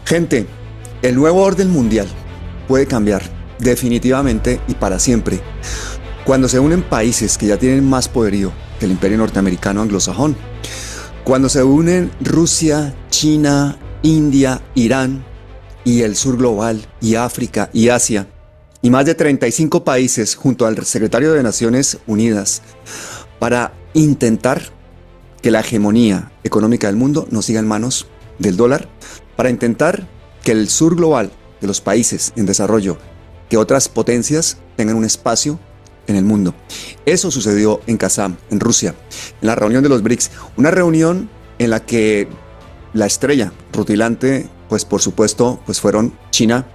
Gente, el nuevo orden mundial puede cambiar definitivamente y para siempre cuando se unen países que ya tienen más poderío que el imperio norteamericano anglosajón. Cuando se unen Rusia, China, India, Irán y el sur global y África y Asia y más de 35 países junto al secretario de Naciones Unidas para intentar que la hegemonía económica del mundo no siga en manos del dólar, para intentar que el sur global de los países en desarrollo, que otras potencias tengan un espacio en el mundo. Eso sucedió en Kazán, en Rusia, en la reunión de los BRICS, una reunión en la que la estrella rutilante, pues por supuesto, pues fueron China,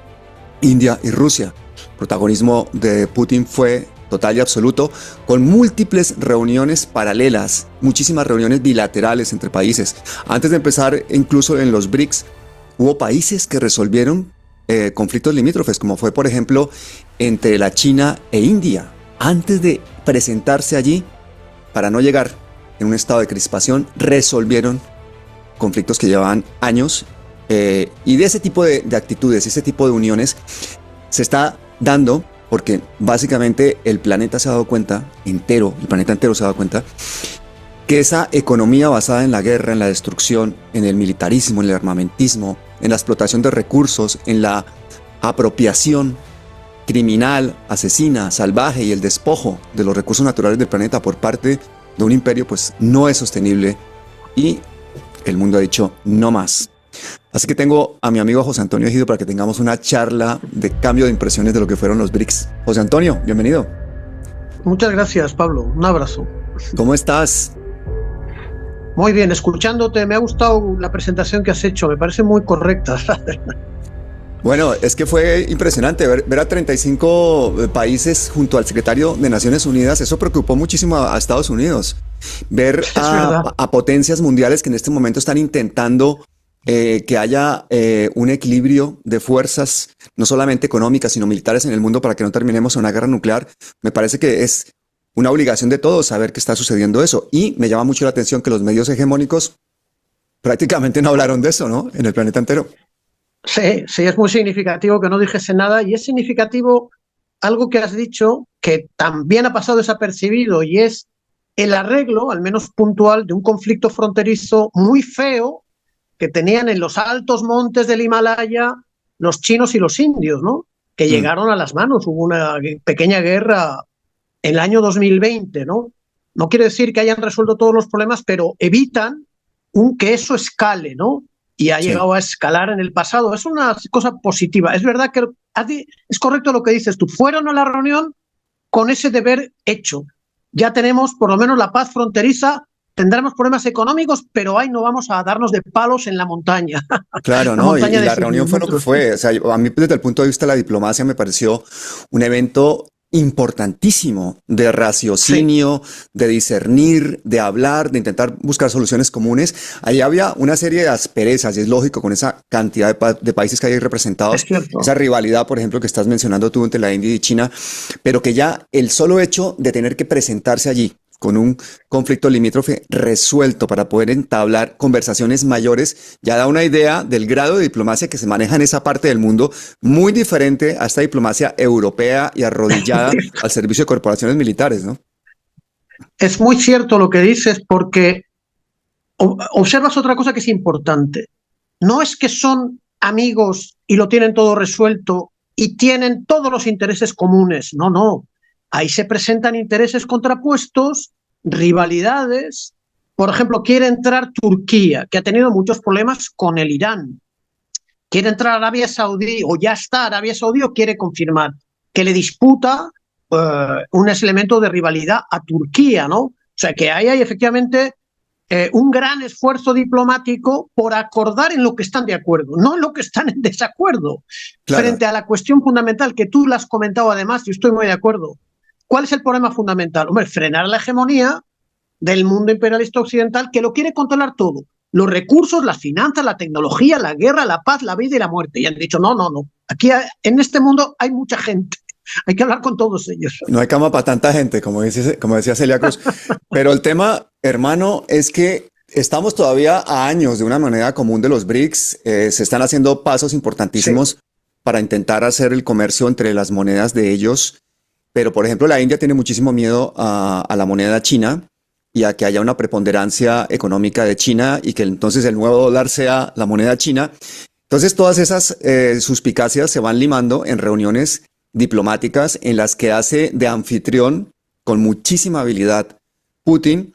India y Rusia. El protagonismo de Putin fue total y absoluto, con múltiples reuniones paralelas, muchísimas reuniones bilaterales entre países. Antes de empezar, incluso en los BRICS, hubo países que resolvieron conflictos limítrofes, como fue, por ejemplo, entre la China e India. Antes de presentarse allí, para no llegar en un estado de crispación, resolvieron conflictos que llevaban años. Y de ese tipo de actitudes, ese tipo de uniones, se está dando porque básicamente el planeta se ha dado cuenta, el planeta entero se ha dado cuenta, que esa economía basada en la guerra, en la destrucción, en el militarismo, en el armamentismo, en la explotación de recursos, en la apropiación criminal, asesina, salvaje y el despojo de los recursos naturales del planeta por parte de un imperio, pues no es sostenible y el mundo ha dicho no más. Así que tengo a mi amigo José Antonio Ejido para que tengamos una charla de cambio de impresiones de lo que fueron los BRICS. José Antonio, bienvenido. Muchas gracias, Pablo. Un abrazo. ¿Cómo estás? Muy bien, escuchándote, me ha gustado la presentación que has hecho, me parece muy correcta. Bueno, es que fue impresionante ver a 35 países junto al secretario de Naciones Unidas. Eso preocupó muchísimo a Estados Unidos. Ver a potencias mundiales que en este momento están intentando que haya un equilibrio de fuerzas, no solamente económicas, sino militares en el mundo para que no terminemos en una guerra nuclear. Me parece que es una obligación de todos saber que está sucediendo eso. Y me llama mucho la atención que los medios hegemónicos prácticamente no hablaron de eso, ¿no? En el planeta entero. Sí, es muy significativo que no dijese nada y es significativo algo que has dicho que también ha pasado desapercibido y es el arreglo, al menos puntual, de un conflicto fronterizo muy feo que tenían en los altos montes del Himalaya los chinos y los indios, ¿no? Que llegaron a las manos. Hubo una pequeña guerra en el año 2020, ¿no? No quiere decir que hayan resuelto todos los problemas, pero evitan que eso escale, ¿no? Y ha llegado a escalar en el pasado. Es una cosa positiva. Es verdad que es correcto lo que dices tú. Fueron a la reunión con ese deber hecho. Ya tenemos por lo menos la paz fronteriza. Tendremos problemas económicos, pero ahí no vamos a darnos de palos en la montaña. Claro, ¿no? Y la reunión fue lo que fue. O sea, a mí desde el punto de vista de la diplomacia me pareció un evento importantísimo de raciocinio, de discernir, de hablar, de intentar buscar soluciones comunes. Ahí había una serie de asperezas y es lógico con esa cantidad de países que hay representados, esa rivalidad, por ejemplo, que estás mencionando tú entre la India y China, pero que ya el solo hecho de tener que presentarse allí con un conflicto limítrofe resuelto para poder entablar conversaciones mayores, ya da una idea del grado de diplomacia que se maneja en esa parte del mundo, muy diferente a esta diplomacia europea y arrodillada al servicio de corporaciones militares, ¿no? Es muy cierto lo que dices, porque observas otra cosa que es importante. No es que son amigos y lo tienen todo resuelto y tienen todos los intereses comunes, no. Ahí se presentan intereses contrapuestos, rivalidades. Por ejemplo, quiere entrar Turquía, que ha tenido muchos problemas con el Irán. Quiere entrar Arabia Saudí, o ya está Arabia Saudí, o quiere confirmar, que le disputa un elemento de rivalidad a Turquía, ¿no? O sea, que ahí hay efectivamente un gran esfuerzo diplomático por acordar en lo que están de acuerdo, no en lo que están en desacuerdo. Claro. Frente a la cuestión fundamental, que tú la has comentado además, yo estoy muy de acuerdo. ¿Cuál es el problema fundamental? Hombre, frenar la hegemonía del mundo imperialista occidental que lo quiere controlar todo. Los recursos, las finanzas, la tecnología, la guerra, la paz, la vida y la muerte. Y han dicho, no. Aquí en este mundo hay mucha gente. Hay que hablar con todos ellos. No hay cama para tanta gente, como decía Celia Cruz. Pero el tema, hermano, es que estamos todavía a años de una moneda común de los BRICS. Se están haciendo pasos importantísimos Sí. para intentar hacer el comercio entre las monedas de ellos. Pero, por ejemplo, la India tiene muchísimo miedo a la moneda china y a que haya una preponderancia económica de China y que entonces el nuevo dólar sea la moneda china. Entonces, todas esas suspicacias se van limando en reuniones diplomáticas en las que hace de anfitrión con muchísima habilidad Putin.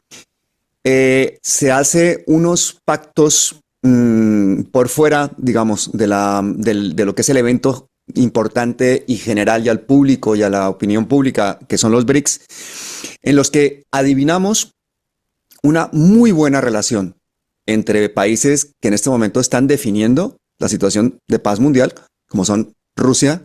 Se hace unos pactos por fuera, digamos, de lo que es el evento importante y general y al público y a la opinión pública, que son los BRICS, en los que adivinamos una muy buena relación entre países que en este momento están definiendo la situación de paz mundial, como son Rusia,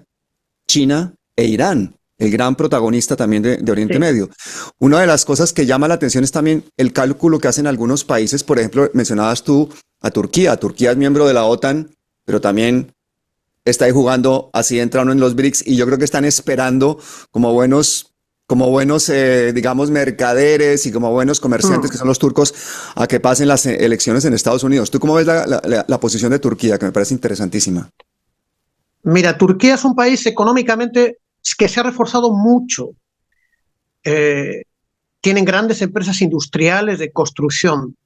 China e Irán, el gran protagonista también de Oriente Sí. Medio. Una de las cosas que llama la atención es también el cálculo que hacen algunos países. Por ejemplo, mencionabas tú a Turquía. Turquía es miembro de la OTAN, pero también está ahí jugando, así entraron en los BRICS, y yo creo que están esperando como buenos, digamos, mercaderes y como buenos comerciantes que Mm. son los turcos, a que pasen las elecciones en Estados Unidos. ¿Tú cómo ves la posición de Turquía, que me parece interesantísima? Mira, Turquía es un país económicamente que se ha reforzado mucho. Eh, Tienen grandes empresas industriales de construcción,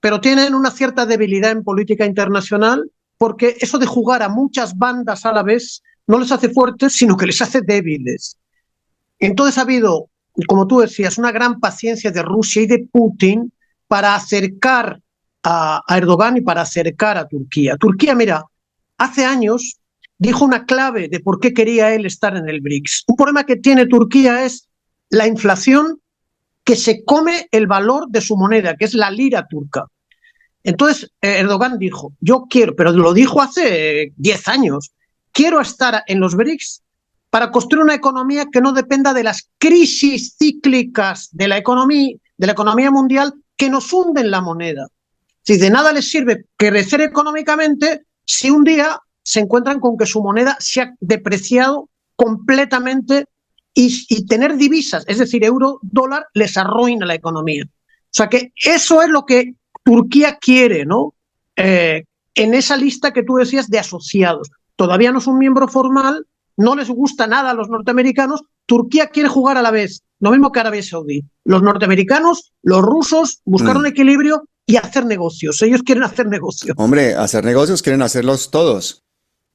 pero tienen una cierta debilidad en política internacional porque eso de jugar a muchas bandas a la vez no les hace fuertes, sino que les hace débiles. Entonces ha habido, como tú decías, una gran paciencia de Rusia y de Putin para acercar a Erdogan y para acercar a Turquía. Turquía, mira, hace años dijo una clave de por qué quería él estar en el BRICS. Un problema que tiene Turquía es la inflación que se come el valor de su moneda, que es la lira turca. Entonces Erdogan dijo, yo quiero, pero lo dijo hace 10 años, quiero estar en los BRICS para construir una economía que no dependa de las crisis cíclicas de la economía mundial que nos hunden la moneda. Si de nada les sirve crecer económicamente si un día se encuentran con que su moneda se ha depreciado completamente y tener divisas, es decir, euro, dólar, les arruina la economía. O sea que eso es lo que Turquía quiere, ¿no? En esa lista que tú decías de asociados. Todavía no es un miembro formal, no les gusta nada a los norteamericanos. Turquía quiere jugar a la vez, lo mismo que Arabia Saudí. Los norteamericanos, los rusos, buscar un Mm. equilibrio y hacer negocios. Ellos quieren hacer negocios. Hombre, hacer negocios quieren hacerlos todos.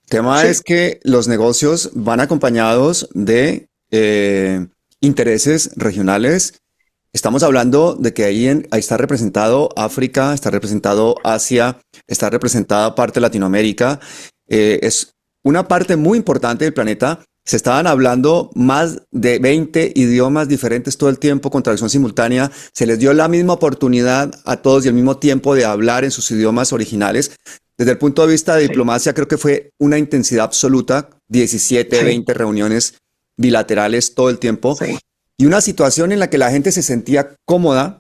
El tema es Sí, que los negocios van acompañados de intereses regionales. Estamos hablando de que ahí está representado África, está representado Asia, está representada parte de Latinoamérica. Es una parte muy importante del planeta. Se estaban hablando más de 20 idiomas diferentes todo el tiempo con traducción simultánea. Se les dio la misma oportunidad a todos y el mismo tiempo de hablar en sus idiomas originales. Desde el punto de vista de sí, diplomacia, creo que fue una intensidad absoluta, 17, sí, 20 reuniones bilaterales todo el tiempo, sí. y una situación en la que la gente se sentía cómoda,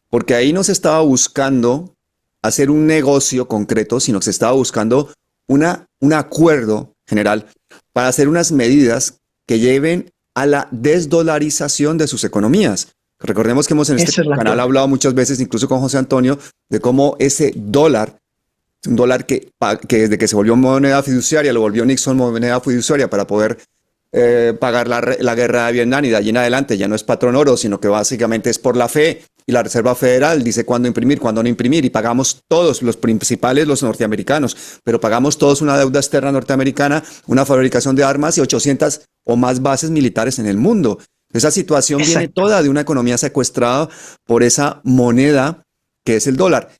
porque ahí no se estaba buscando hacer un negocio concreto, sino que se estaba buscando un acuerdo general para hacer unas medidas que lleven a la desdolarización de sus economías. Recordemos que hemos en este Esa es la canal clave. hablado muchas veces, incluso con José Antonio, de cómo ese dólar, un dólar que desde que se volvió moneda fiduciaria, lo volvió Nixon moneda fiduciaria para poder pagar la guerra de Vietnam, y de allí en adelante ya no es patrón oro, sino que básicamente es por la fe, y la Reserva Federal dice cuándo imprimir, cuándo no imprimir, y pagamos todos, los principales, los norteamericanos, pero pagamos todos una deuda externa norteamericana, una fabricación de armas y 800 o más bases militares en el mundo. Esa situación viene Exacto. toda de una economía secuestrada por esa moneda que es el dólar.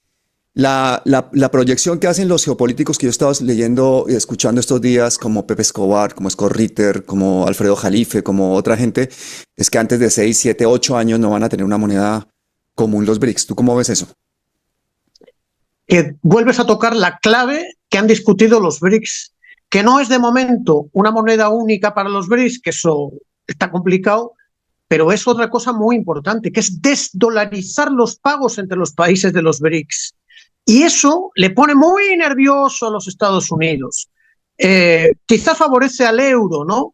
La proyección que hacen los geopolíticos que yo estaba leyendo y escuchando estos días, como Pepe Escobar, como Scott Ritter, como Alfredo Jalife, como otra gente, es que antes de 6, 7, 8 años no van a tener una moneda común los BRICS. ¿Tú cómo ves eso? Que vuelves a tocar la clave que han discutido los BRICS, que no es de momento una moneda única para los BRICS, que eso está complicado, pero es otra cosa muy importante, que es desdolarizar los pagos entre los países de los BRICS. Y eso le pone muy nervioso a los Estados Unidos. Quizá favorece al euro, ¿no?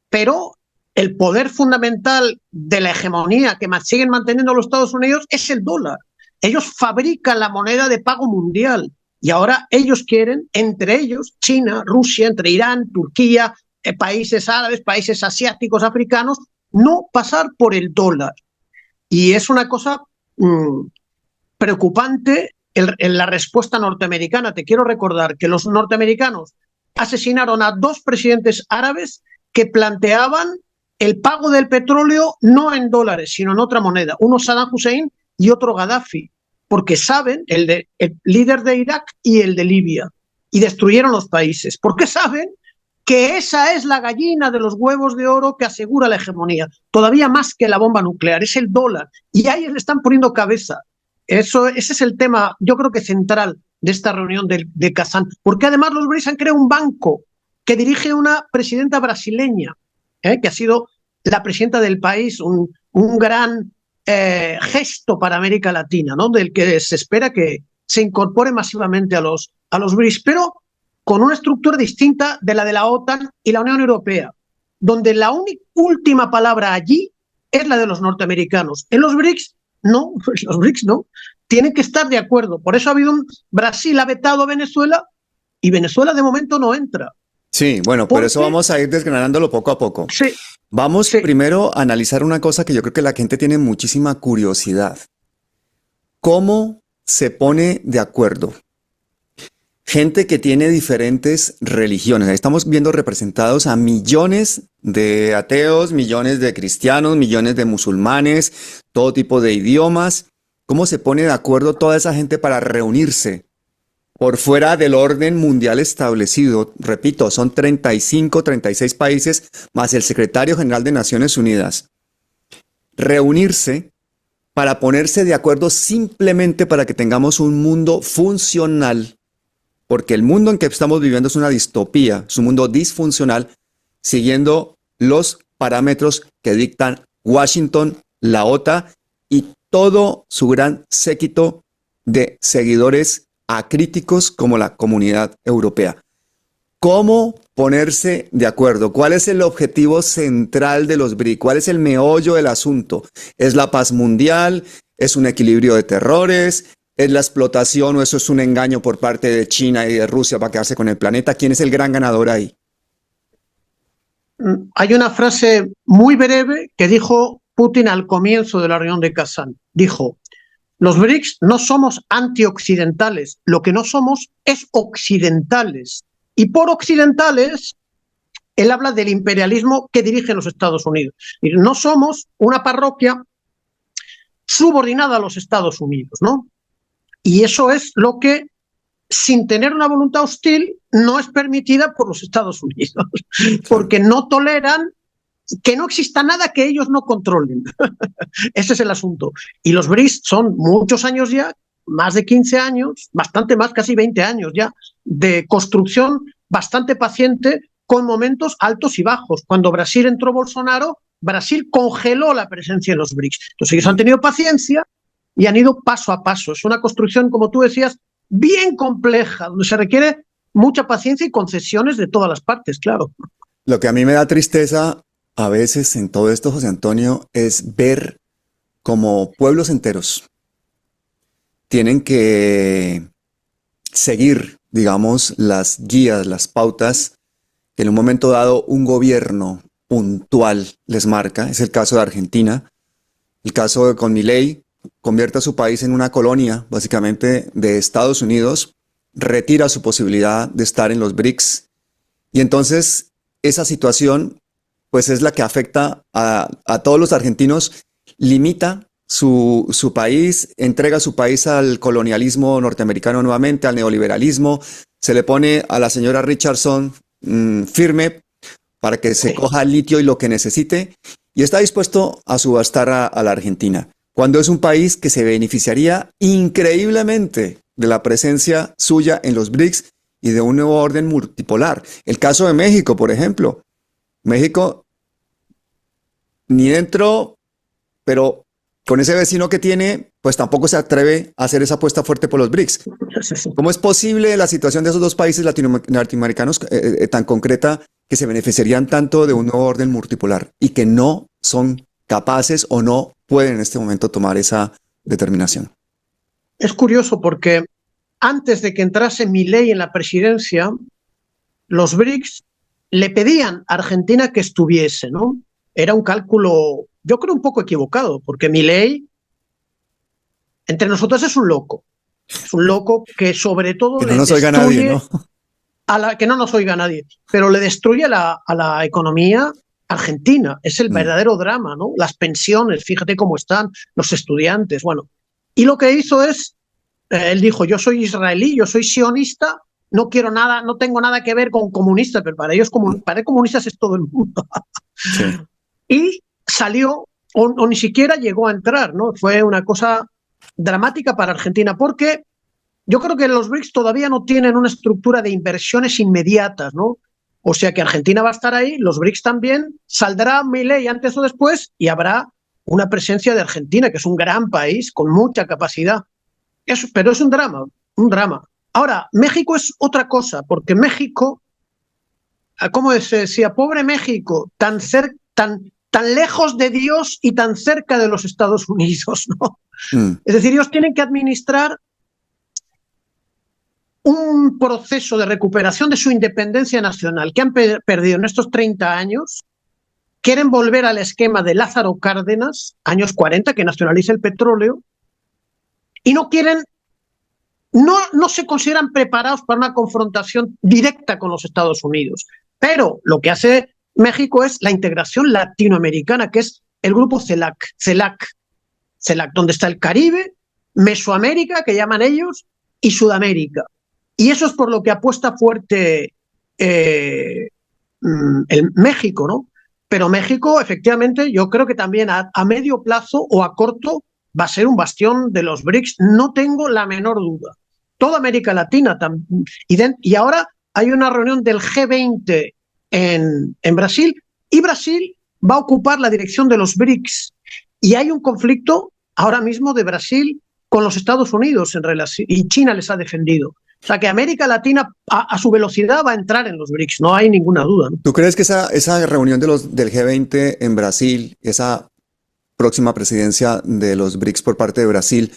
Pero el poder fundamental de la hegemonía que siguen manteniendo los Estados Unidos es el dólar. Ellos fabrican la moneda de pago mundial y ahora ellos quieren, entre ellos, China, Rusia, entre Irán, Turquía, países árabes, países asiáticos, africanos, no pasar por el dólar. Y es una cosa preocupante en la respuesta norteamericana. Te quiero recordar que los norteamericanos asesinaron a 2 presidentes árabes que planteaban el pago del petróleo no en dólares, sino en otra moneda. Uno Saddam Hussein y otro Gaddafi, porque saben, el líder de Irak y el de Libia, y destruyeron los países, porque saben que esa es la gallina de los huevos de oro que asegura la hegemonía, todavía más que la bomba nuclear, es el dólar, y ahí le están poniendo cabeza. Ese es el tema, yo creo que central de esta reunión de Kazán, porque además los BRICS han creado un banco que dirige una presidenta brasileña, que ha sido la presidenta del país, un gran gesto para América Latina, ¿no? Del que se espera que se incorpore masivamente a los BRICS, pero con una estructura distinta de la OTAN y la Unión Europea, donde la última palabra allí es la de los norteamericanos. En los BRICS no, los BRICS no, tienen que estar de acuerdo. Por eso Brasil ha vetado a Venezuela y Venezuela de momento no entra. Sí, bueno, por eso vamos a ir desgranándolo poco a poco. Sí. Vamos primero a analizar una cosa que yo creo que la gente tiene muchísima curiosidad. ¿Cómo se pone de acuerdo gente que tiene diferentes religiones? Ahí estamos viendo representados a millones de ateos, millones de cristianos, millones de musulmanes, todo tipo de idiomas. ¿Cómo se pone de acuerdo toda esa gente para reunirse por fuera del orden mundial establecido? Repito, son 35, 36 países más el secretario general de Naciones Unidas. Reunirse para ponerse de acuerdo simplemente para que tengamos un mundo funcional, porque el mundo en que estamos viviendo es una distopía, es un mundo disfuncional, siguiendo los parámetros que dictan Washington, la OTAN y todo su gran séquito de seguidores acríticos como la Comunidad Europea. ¿Cómo ponerse de acuerdo? ¿Cuál es el objetivo central de los BRICS? ¿Cuál es el meollo del asunto? ¿Es la paz mundial? ¿Es un equilibrio de terrores? ¿Es la explotación o eso es un engaño por parte de China y de Rusia para quedarse con el planeta? ¿Quién es el gran ganador ahí? Hay una frase muy breve que dijo Putin al comienzo de la reunión de Kazán. Dijo: los BRICS no somos antioccidentales, lo que no somos es occidentales. Y por occidentales, él habla del imperialismo que dirigen los Estados Unidos. Y no somos una parroquia subordinada a los Estados Unidos, ¿no? Y eso es lo que, sin tener una voluntad hostil, no es permitida por los Estados Unidos, porque no toleran que no exista nada que ellos no controlen. Ese es el asunto. Y los BRICS son muchos años ya, más de 15 años, bastante más, casi 20 años ya, de construcción bastante paciente, con momentos altos y bajos. Cuando Brasil entró Bolsonaro, Brasil congeló la presencia en los BRICS. Entonces ellos han tenido paciencia y han ido paso a paso. Es una construcción, como tú decías, bien compleja, donde se requiere mucha paciencia y concesiones de todas las partes, claro. Lo que a mí me da tristeza a veces en todo esto, José Antonio, es ver como pueblos enteros tienen que seguir, digamos, las guías, las pautas que en un momento dado un gobierno puntual les marca. Es el caso de Argentina, el caso de con Milei, convierte a su país en una colonia, básicamente, de Estados Unidos, retira su posibilidad de estar en los BRICS, y entonces esa situación pues es la que afecta a todos los argentinos, limita su país, entrega su país al colonialismo norteamericano nuevamente, al neoliberalismo, se le pone a la señora Richardson firme para que se coja el litio y lo que necesite, y está dispuesto a subastar a la Argentina, cuando es un país que se beneficiaría increíblemente de la presencia suya en los BRICS y de un nuevo orden multipolar. El caso de México, por ejemplo. México ni dentro, pero con ese vecino que tiene, pues tampoco se atreve a hacer esa apuesta fuerte por los BRICS. ¿Cómo es posible la situación de esos dos países latinoamericanos tan concreta que se beneficiarían tanto de un nuevo orden multipolar y que no son capaces o no pueden en este momento tomar esa determinación? Es curioso porque antes de que entrase Milei en la presidencia, los BRICS le pedían a Argentina que estuviese, ¿no? Era un cálculo, yo creo, un poco equivocado, porque Milei, entre nosotros, es un loco. Es un loco que sobre todo Que no le nos oiga nadie, destruye ¿no? que no nos oiga nadie, pero le destruye a la economía argentina. Es el Mm. verdadero drama, ¿no? Las pensiones, fíjate cómo están, los estudiantes, bueno. Y lo que hizo es, él dijo, yo soy israelí, yo soy sionista, no quiero nada, no tengo nada que ver con comunistas, pero para ellos, para comunistas es todo el mundo. Sí. Y salió, o ni siquiera llegó a entrar, ¿no? Fue una cosa dramática para Argentina, porque yo creo que los BRICS todavía no tienen una estructura de inversiones inmediatas, ¿no? O sea que Argentina va a estar ahí, los BRICS también, saldrá Milei antes o después y habrá una presencia de Argentina, que es un gran país con mucha capacidad. Pero es un drama, un drama. Ahora, México es otra cosa, porque México, ¿cómo se decía? Pobre México, tan lejos de Dios y tan cerca de los Estados Unidos, ¿no? Mm. Es decir, ellos tienen que administrar un proceso de recuperación de su independencia nacional que han perdido en estos 30 años, quieren volver al esquema de Lázaro Cárdenas, años 40, que nacionaliza el petróleo, y no se consideran preparados para una confrontación directa con los Estados Unidos. Pero lo que hace México es la integración latinoamericana, que es el grupo CELAC, donde está el Caribe, Mesoamérica, que llaman ellos, y Sudamérica. Y eso es por lo que apuesta fuerte el México, ¿no? Pero México, efectivamente, yo creo que también a medio plazo o a corto va a ser un bastión de los BRICS, no tengo la menor duda. Toda América Latina y ahora hay una reunión del G20 en Brasil y Brasil va a ocupar la dirección de los BRICS y hay un conflicto ahora mismo de Brasil con los Estados Unidos en relación, y China les ha defendido. O sea que América Latina a su velocidad va a entrar en los BRICS, no hay ninguna duda, ¿no? ¿Tú crees que esa reunión del G20 en Brasil, esa próxima presidencia de los BRICS por parte de Brasil,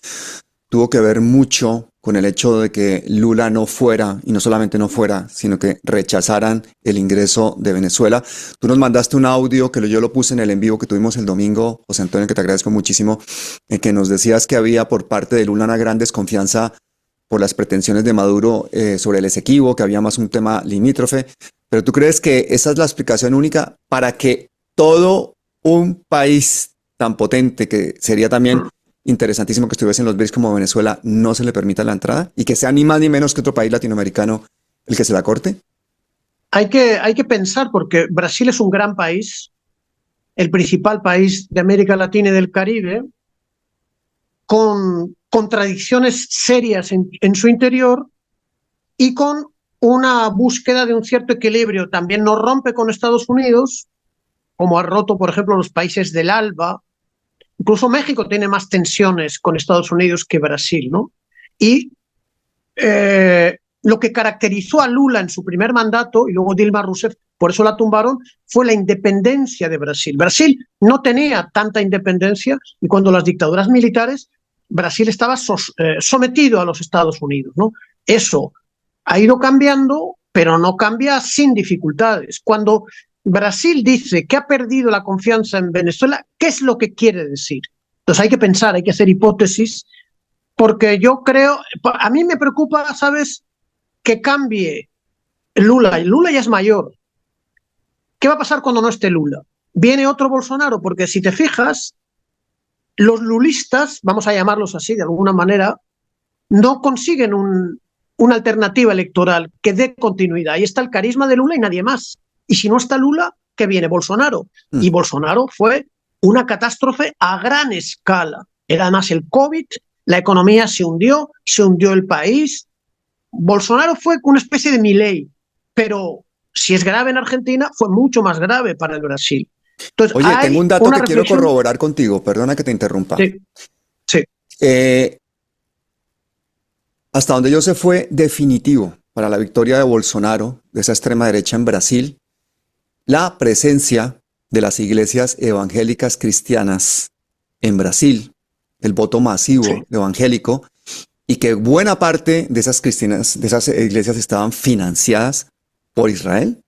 tuvo que ver mucho con el hecho de que Lula no fuera, y no solamente no fuera, sino que rechazaran el ingreso de Venezuela? Tú nos mandaste un audio que yo lo puse en el en vivo que tuvimos el domingo, José Antonio, que te agradezco muchísimo, en que nos decías que había por parte de Lula una gran desconfianza por las pretensiones de Maduro sobre el Esequibo, que había más un tema limítrofe. Pero ¿tú crees que esa es la explicación única para que todo un país tan potente, que sería también interesantísimo que estuviese en los BRICS como Venezuela, no se le permita la entrada y que sea ni más ni menos que otro país latinoamericano el que se la corte? Hay que pensar, porque Brasil es un gran país, el principal país de América Latina y del Caribe, con contradicciones serias en su interior y con una búsqueda de un cierto equilibrio. También no rompe con Estados Unidos, como ha roto, por ejemplo, los países del ALBA. Incluso México tiene más tensiones con Estados Unidos que Brasil, ¿no? Y lo que caracterizó a Lula en su primer mandato, y luego Dilma Rousseff, por eso la tumbaron, fue la independencia de Brasil. Brasil no tenía tanta independencia y cuando las dictaduras militares, Brasil estaba sometido a los Estados Unidos, ¿no? Eso ha ido cambiando, pero no cambia sin dificultades. Cuando Brasil dice que ha perdido la confianza en Venezuela, ¿qué es lo que quiere decir? Entonces hay que pensar, hay que hacer hipótesis, porque yo creo, a mí me preocupa, ¿sabes?, que cambie Lula. Lula ya es mayor. ¿Qué va a pasar cuando no esté Lula? ¿Viene otro Bolsonaro? Porque si te fijas, los lulistas, vamos a llamarlos así de alguna manera, no consiguen una alternativa electoral que dé continuidad. Ahí está el carisma de Lula y nadie más. Y si no está Lula, ¿qué viene? Bolsonaro. Y Bolsonaro fue una catástrofe a gran escala. Era además el COVID, la economía se hundió el país. Bolsonaro fue una especie de Milei, pero si es grave en Argentina, fue mucho más grave para el Brasil. Entonces, Oye, tengo hay un dato una que quiero reflexión. corroborar contigo, perdona que te interrumpa. Sí, sí. Hasta donde yo sé fue definitivo para la victoria de Bolsonaro, de esa extrema derecha en Brasil, la presencia de las iglesias evangélicas cristianas en Brasil, el voto masivo Sí. evangélico, y que buena parte de esas cristianas, de esas iglesias estaban financiadas por Israel.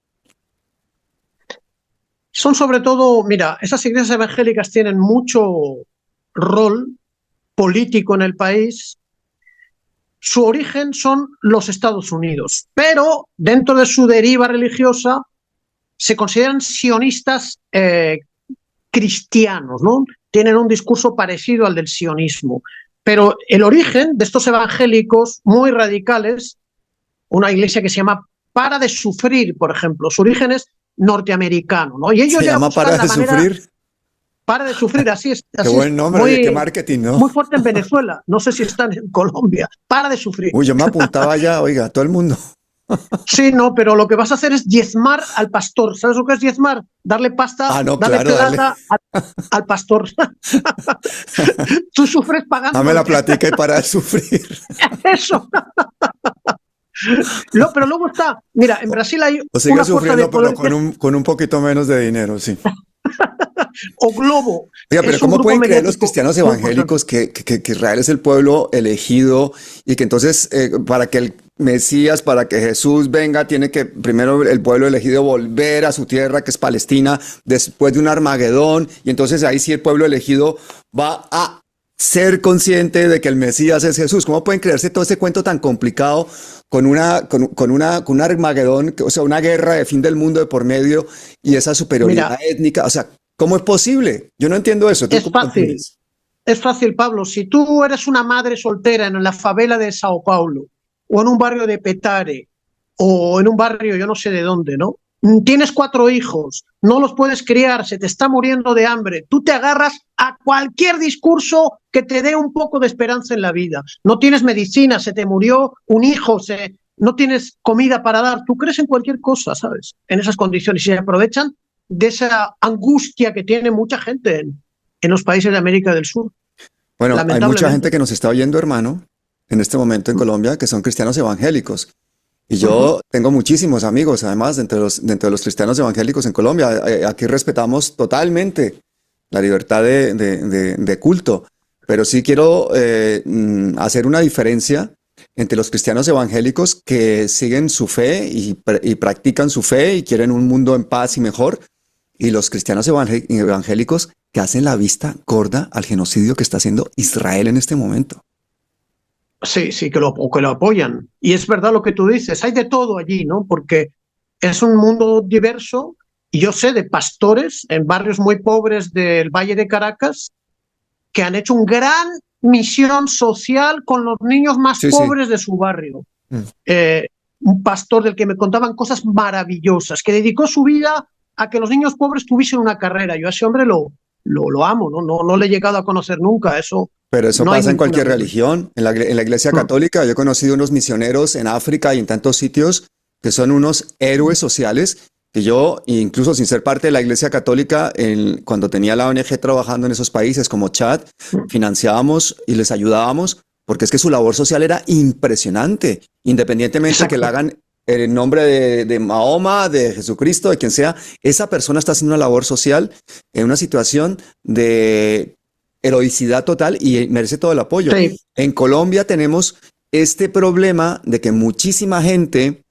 Son sobre todo, mira, esas iglesias evangélicas tienen mucho rol político en el país. Su origen son los Estados Unidos, pero dentro de su deriva religiosa se consideran sionistas cristianos, ¿no? Tienen un discurso parecido al del sionismo. Pero el origen de estos evangélicos muy radicales, una iglesia que se llama Para de Sufrir, por ejemplo, su origen es norteamericano, ¿no? Y ellos ¿Se ya llama Para de Sufrir? Para de Sufrir, así es. Qué buen nombre, muy, qué marketing, ¿no? Muy fuerte en Venezuela, no sé si están en Colombia. Para de Sufrir. Uy, yo me apuntaba ya, oiga, todo el mundo. Sí, no, pero lo que vas a hacer es diezmar al pastor. ¿Sabes lo que es diezmar? Darle pasta, no, darle claro, plata al pastor. Tú sufres pagando. Dame la platica y para de sufrir. Eso. Pero luego está, mira, en Brasil hay o sigue una sufriendo, fuerza de pero con un poquito menos de dinero, sí. O Globo. Oiga, pero ¿cómo pueden creer los cristianos evangélicos que Israel es el pueblo elegido y que entonces para que el Mesías, para que Jesús venga, tiene que primero el pueblo elegido volver a su tierra, que es Palestina, después de un Armagedón, y entonces ahí sí el pueblo elegido va a ser consciente de que el Mesías es Jesús? ¿Cómo pueden creerse todo este cuento tan complicado con un Armagedón, o sea, una guerra de fin del mundo de por medio y esa superioridad étnica? O sea, ¿cómo es posible? Yo no entiendo eso. Es fácil. Es fácil, Pablo. Si tú eres una madre soltera en la favela de Sao Paulo, o en un barrio de Petare, o en un barrio yo no sé de dónde, ¿no? Tienes 4 hijos, no los puedes criar, se te está muriendo de hambre. Tú te agarras a cualquier discurso que te dé un poco de esperanza en la vida. No tienes medicina, se te murió un hijo, no tienes comida para dar. Tú crees en cualquier cosa, ¿sabes? En esas condiciones. Y se aprovechan de esa angustia que tiene mucha gente en los países de América del Sur. Bueno, hay mucha gente que nos está oyendo, hermano, en este momento en Colombia, que son cristianos evangélicos. Y yo tengo muchísimos amigos, además, dentro de los cristianos evangélicos en Colombia. Aquí respetamos totalmente la libertad de culto, pero sí quiero hacer una diferencia entre los cristianos evangélicos que siguen su fe y practican su fe y quieren un mundo en paz y mejor, y los cristianos evangélicos que hacen la vista gorda al genocidio que está haciendo Israel en este momento. Sí, que lo apoyan. Y es verdad lo que tú dices, hay de todo allí, ¿no? Porque es un mundo diverso, y yo sé de pastores en barrios muy pobres del Valle de Caracas que han hecho una gran misión social con los niños más pobres de su barrio. Un pastor del que me contaban cosas maravillosas, que dedicó su vida a que los niños pobres tuviesen una carrera. Yo a ese hombre lo amo, no le he llegado a conocer nunca, eso. Pero eso no pasa en cualquier religión. En la Iglesia Católica yo he conocido unos misioneros en África y en tantos sitios que son unos héroes sociales, que yo, incluso sin ser parte de la Iglesia Católica, cuando tenía la ONG trabajando en esos países como Chad, financiábamos y les ayudábamos, porque es que su labor social era impresionante, independientemente de que la hagan en nombre de Mahoma, de Jesucristo, de quien sea. Esa persona está haciendo una labor social en una situación de heroicidad total y merece todo el apoyo. Sí. En Colombia tenemos este problema de que muchísima gente,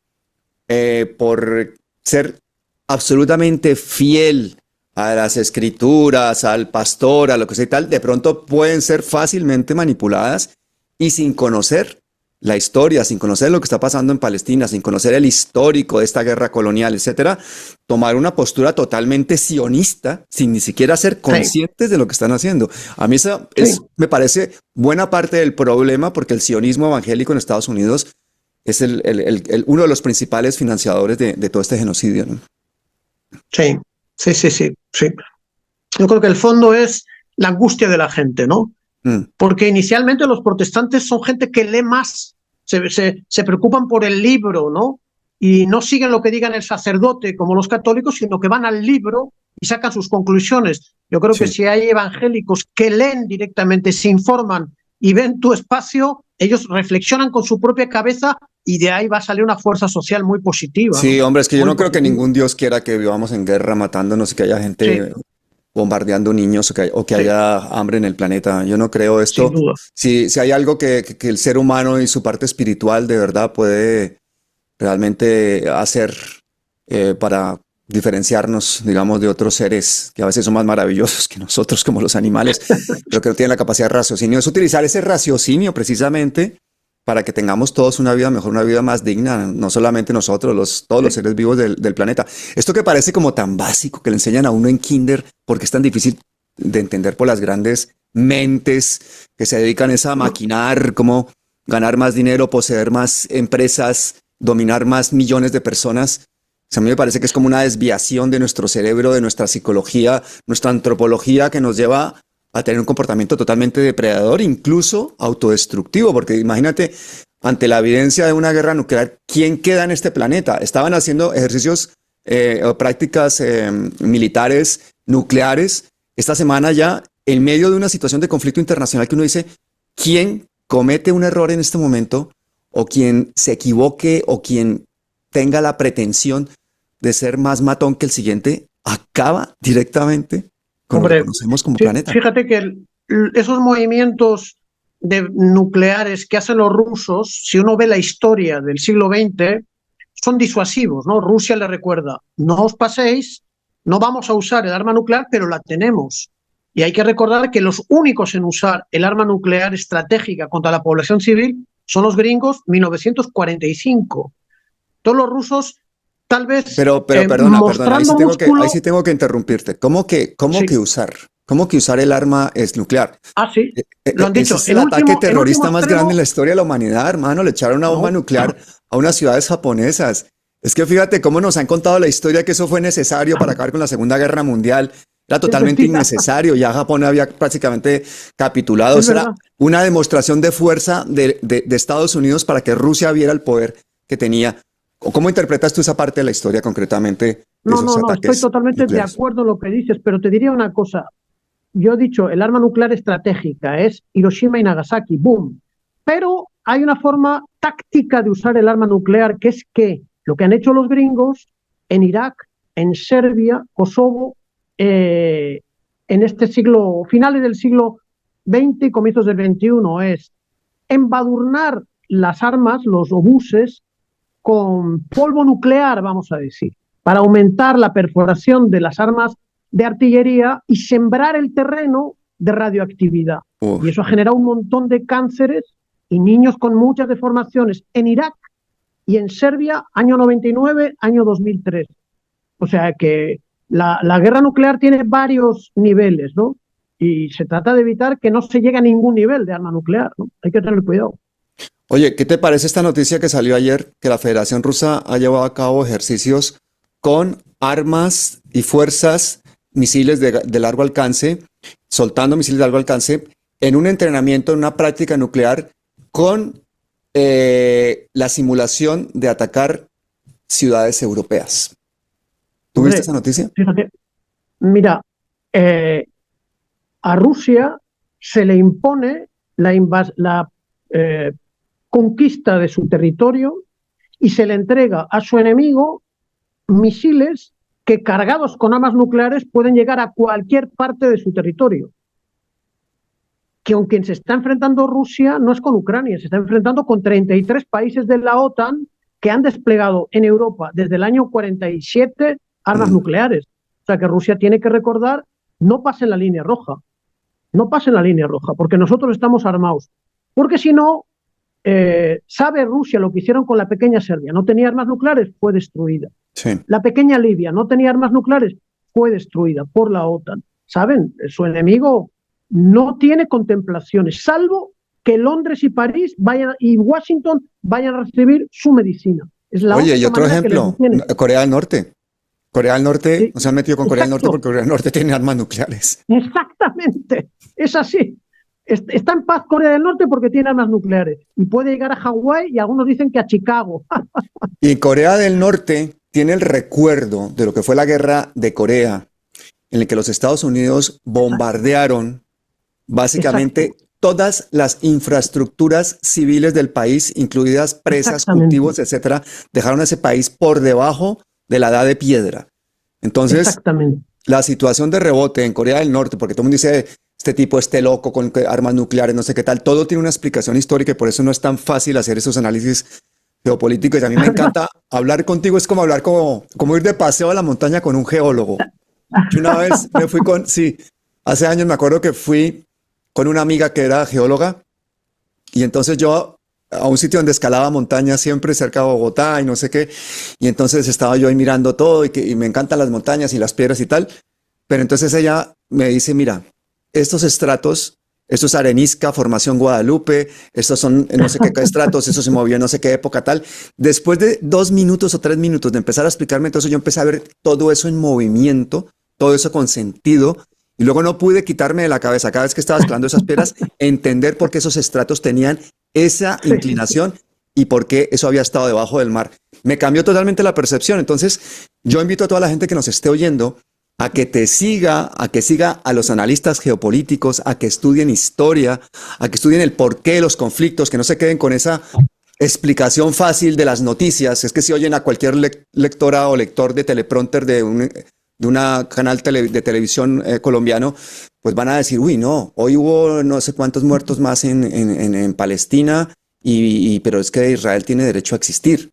por ser absolutamente fiel a las escrituras, al pastor, a lo que sea y tal, de pronto pueden ser fácilmente manipuladas y sin conocer la historia, sin conocer lo que está pasando en Palestina, sin conocer el histórico de esta guerra colonial, etcétera, tomar una postura totalmente sionista, sin ni siquiera ser conscientes de lo que están haciendo. A mí eso me parece buena parte del problema, porque el sionismo evangélico en Estados Unidos es uno de los principales financiadores de todo este genocidio, ¿no? Sí. Yo creo que el fondo es la angustia de la gente, ¿no? Porque inicialmente los protestantes son gente que lee más, se preocupan por el libro, ¿no? Y no siguen lo que digan el sacerdote como los católicos, sino que van al libro y sacan sus conclusiones. Yo creo que si hay evangélicos que leen directamente, se informan y ven tu espacio, ellos reflexionan con su propia cabeza y de ahí va a salir una fuerza social muy positiva. Sí, ¿no? hombre, es que yo muy no creo que ningún Dios quiera que vivamos en guerra matándonos y que haya gente bombardeando niños o que Sí, haya hambre en el planeta. Yo no creo sin esto. duda. Si hay algo que el ser humano y su parte espiritual de verdad puede realmente hacer para diferenciarnos, digamos, de otros seres que a veces son más maravillosos que nosotros, como los animales, pero que no tienen la capacidad de raciocinio, es utilizar ese raciocinio precisamente para que tengamos todos una vida mejor, una vida más digna, no solamente nosotros, todos los Sí. seres vivos del planeta. Esto que parece como tan básico, que le enseñan a uno en kinder, porque es tan difícil de entender por las grandes mentes que se dedican es a No, maquinar, cómo ganar más dinero, poseer más empresas, dominar más millones de personas. O sea, a mí me parece que es como una desviación de nuestro cerebro, de nuestra psicología, nuestra antropología que nos lleva a tener un comportamiento totalmente depredador, incluso autodestructivo, porque imagínate, ante la evidencia de una guerra nuclear, ¿quién queda en este planeta? Estaban haciendo ejercicios o prácticas militares nucleares esta semana ya, en medio de una situación de conflicto internacional que uno dice, ¿quién comete un error en este momento o quien se equivoque o quien tenga la pretensión de ser más matón que el siguiente, acaba directamente con lo que hombre, conocemos como planeta? fíjate que esos movimientos nucleares que hacen los rusos, si uno ve la historia del siglo XX, son disuasivos, ¿no? Rusia le recuerda, no os paséis, no vamos a usar el arma nuclear, pero la tenemos. Y hay que recordar que los únicos en usar el arma nuclear estratégica contra la población civil son los gringos 1945. Todos los rusos, tal vez Pero perdona, mostrando ahí músculo, sí tengo que interrumpirte. Cómo que sí, usar? ¿Cómo que usar el arma es nuclear? sí, lo han Ese dicho. es el ataque El último terrorista más grande en extremo, la historia de la humanidad, hermano. Le echaron una bomba no, nuclear a unas ciudades japonesas. Es que fíjate cómo nos han contado la historia que eso fue necesario para acabar con la Segunda Guerra Mundial. Era es totalmente mentira, innecesario. Ya Japón había prácticamente capitulado. es Eso era verdad. una demostración de fuerza de Estados Unidos para que Rusia viera el poder que tenía. ¿Cómo interpretas tú esa parte de la historia concretamente de No, esos no, no, estoy ataques totalmente de nucleares? acuerdo en lo que dices, pero te diría una cosa. Yo he dicho, el arma nuclear estratégica es Hiroshima y Nagasaki, boom. Pero hay una forma táctica de usar el arma nuclear, que es que lo que han hecho los gringos en Irak, en Serbia, Kosovo, en este siglo, finales del siglo XX y comienzos del XXI, es embadurnar las armas, los obuses, con polvo nuclear, vamos a decir, para aumentar la perforación de las armas de artillería y sembrar el terreno de radioactividad. Y Uf, eso ha generado un montón de cánceres y niños con muchas deformaciones en Irak y en Serbia, año 99, año 2003. O sea que la guerra nuclear tiene varios niveles, ¿no? Y se trata de evitar que no se llegue a ningún nivel de arma nuclear, ¿no? Hay que tener cuidado. oye, ¿qué te parece esta noticia que salió ayer? Que la Federación Rusa ha llevado a cabo ejercicios con armas y fuerzas, misiles de largo alcance, soltando misiles de largo alcance, en un entrenamiento, en una práctica nuclear, con la simulación de atacar ciudades europeas. ¿Tuviste Hombre, esa noticia? fíjate, mira, eh, a Rusia se le impone la eh, conquista de su territorio y se le entrega a su enemigo misiles que cargados con armas nucleares pueden llegar a cualquier parte de su territorio. Que aunque se está enfrentando Rusia no es con Ucrania, se está enfrentando con 33 países de la OTAN que han desplegado en Europa desde el año 47 armas Mm. nucleares. O sea que Rusia tiene que recordar, no pasen la línea roja, no pasen la línea roja, porque nosotros estamos armados. Porque si no, sabe Rusia lo que hicieron con la pequeña Serbia, no tenía armas nucleares, fue destruida. Sí. La pequeña Libia no tenía armas nucleares, fue destruida por la OTAN. ¿Saben? Su enemigo no tiene contemplaciones, salvo que Londres y París vayan, y Washington vayan a recibir su medicina. Es la Oye, y única otro manera que les ejemplo, detiene. Corea del Norte. Corea del Norte, Sí, no se han metido con Corea del Norte exacto, porque Corea del Norte tiene armas nucleares. exactamente. Es así. Está en paz Corea del Norte porque tiene armas nucleares y puede llegar a Hawái y algunos dicen que a Chicago. Y Corea del Norte tiene el recuerdo de lo que fue la guerra de Corea, en el que los Estados Unidos bombardearon Exacto, básicamente todas las infraestructuras civiles del país, incluidas presas, exactamente, cultivos, etcétera, dejaron a ese país por debajo de la edad de piedra. Entonces, exactamente. la situación de rebote en Corea del Norte, porque todo el mundo dice, este tipo esté loco con armas nucleares, no sé qué tal, todo tiene una explicación histórica y por eso no es tan fácil hacer esos análisis geopolíticos. Y a mí me encanta hablar contigo, es como hablar como ir de paseo a la montaña con un geólogo. Yo una vez me fui sí, hace años me acuerdo que fui con una amiga que era geóloga y entonces yo a un sitio donde escalaba montañas siempre cerca de Bogotá y no sé qué, y entonces estaba yo ahí mirando todo y me encantan las montañas y las piedras y tal, pero entonces ella me dice, mira, estos estratos, esto es arenisca, formación Guadalupe, estos son no sé qué estratos, eso se movió en no sé qué época tal. Después de 2 minutos o 3 minutos de empezar a explicarme, entonces yo empecé a ver todo eso en movimiento, todo eso con sentido, y luego no pude quitarme de la cabeza cada vez que estaba escalando esas piedras, entender por qué esos estratos tenían esa Sí. inclinación y por qué eso había estado debajo del mar. Me cambió totalmente la percepción. Entonces, yo invito a toda la gente que nos esté oyendo a que te siga, a que siga a los analistas geopolíticos, a que estudien historia, a que estudien el porqué de los conflictos, que no se queden con esa explicación fácil de las noticias. Es que si oyen a cualquier lectora o lector de teleprompter de una canal de televisión colombiano, pues van a decir, uy, no, hoy hubo no sé cuántos muertos más en Palestina, pero es que Israel tiene derecho a existir.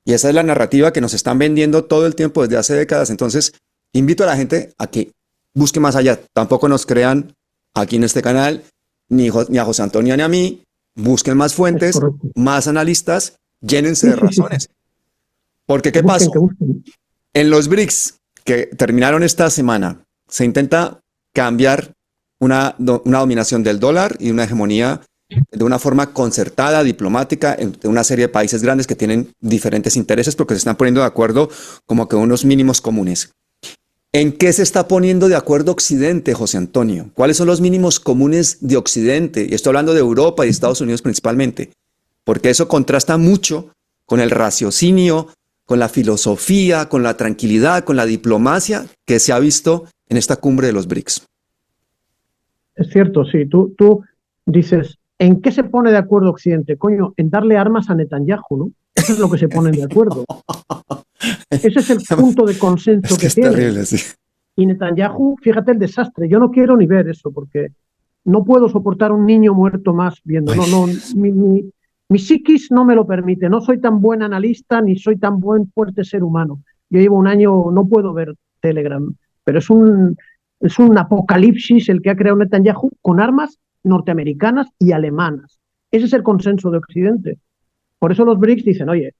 Y esa es la narrativa que nos están vendiendo todo el tiempo desde hace décadas. Entonces, invito a la gente a que busque más allá. Tampoco nos crean aquí en este canal, ni a José Antonio ni a mí. Busquen más Es fuentes, correcto. más analistas, llénense Sí, de sí, sí. razones. Porque, Que ¿qué busquen, que pasó? busquen. En los BRICS, que terminaron esta semana, se intenta cambiar una dominación del dólar y una hegemonía de una forma concertada, diplomática, entre una serie de países grandes que tienen diferentes intereses porque se están poniendo de acuerdo como que unos mínimos comunes. ¿En qué se está poniendo de acuerdo Occidente, José Antonio? ¿Cuáles son los mínimos comunes de Occidente? Y estoy hablando de Europa y Estados Unidos principalmente, porque eso contrasta mucho con el raciocinio, con la filosofía, con la tranquilidad, con la diplomacia que se ha visto en esta cumbre de los BRICS. Es cierto, sí. Tú dices, ¿en qué se pone de acuerdo Occidente? Coño, en darle armas a Netanyahu, ¿no? Eso es lo que se ponen de acuerdo. Ese es el punto de Es consenso que que es tienen. terrible, sí. Y Netanyahu, fíjate el desastre. Yo no quiero ni ver eso porque no puedo soportar un niño muerto más viendo. Ay, No, no, mi psiquis no me lo permite. No soy tan buen analista ni soy tan buen fuerte ser humano. Yo llevo un año, no puedo ver Telegram, pero es un apocalipsis el que ha creado Netanyahu con armas norteamericanas y alemanas. Ese es el consenso de Occidente. Por eso los BRICS dicen, oye,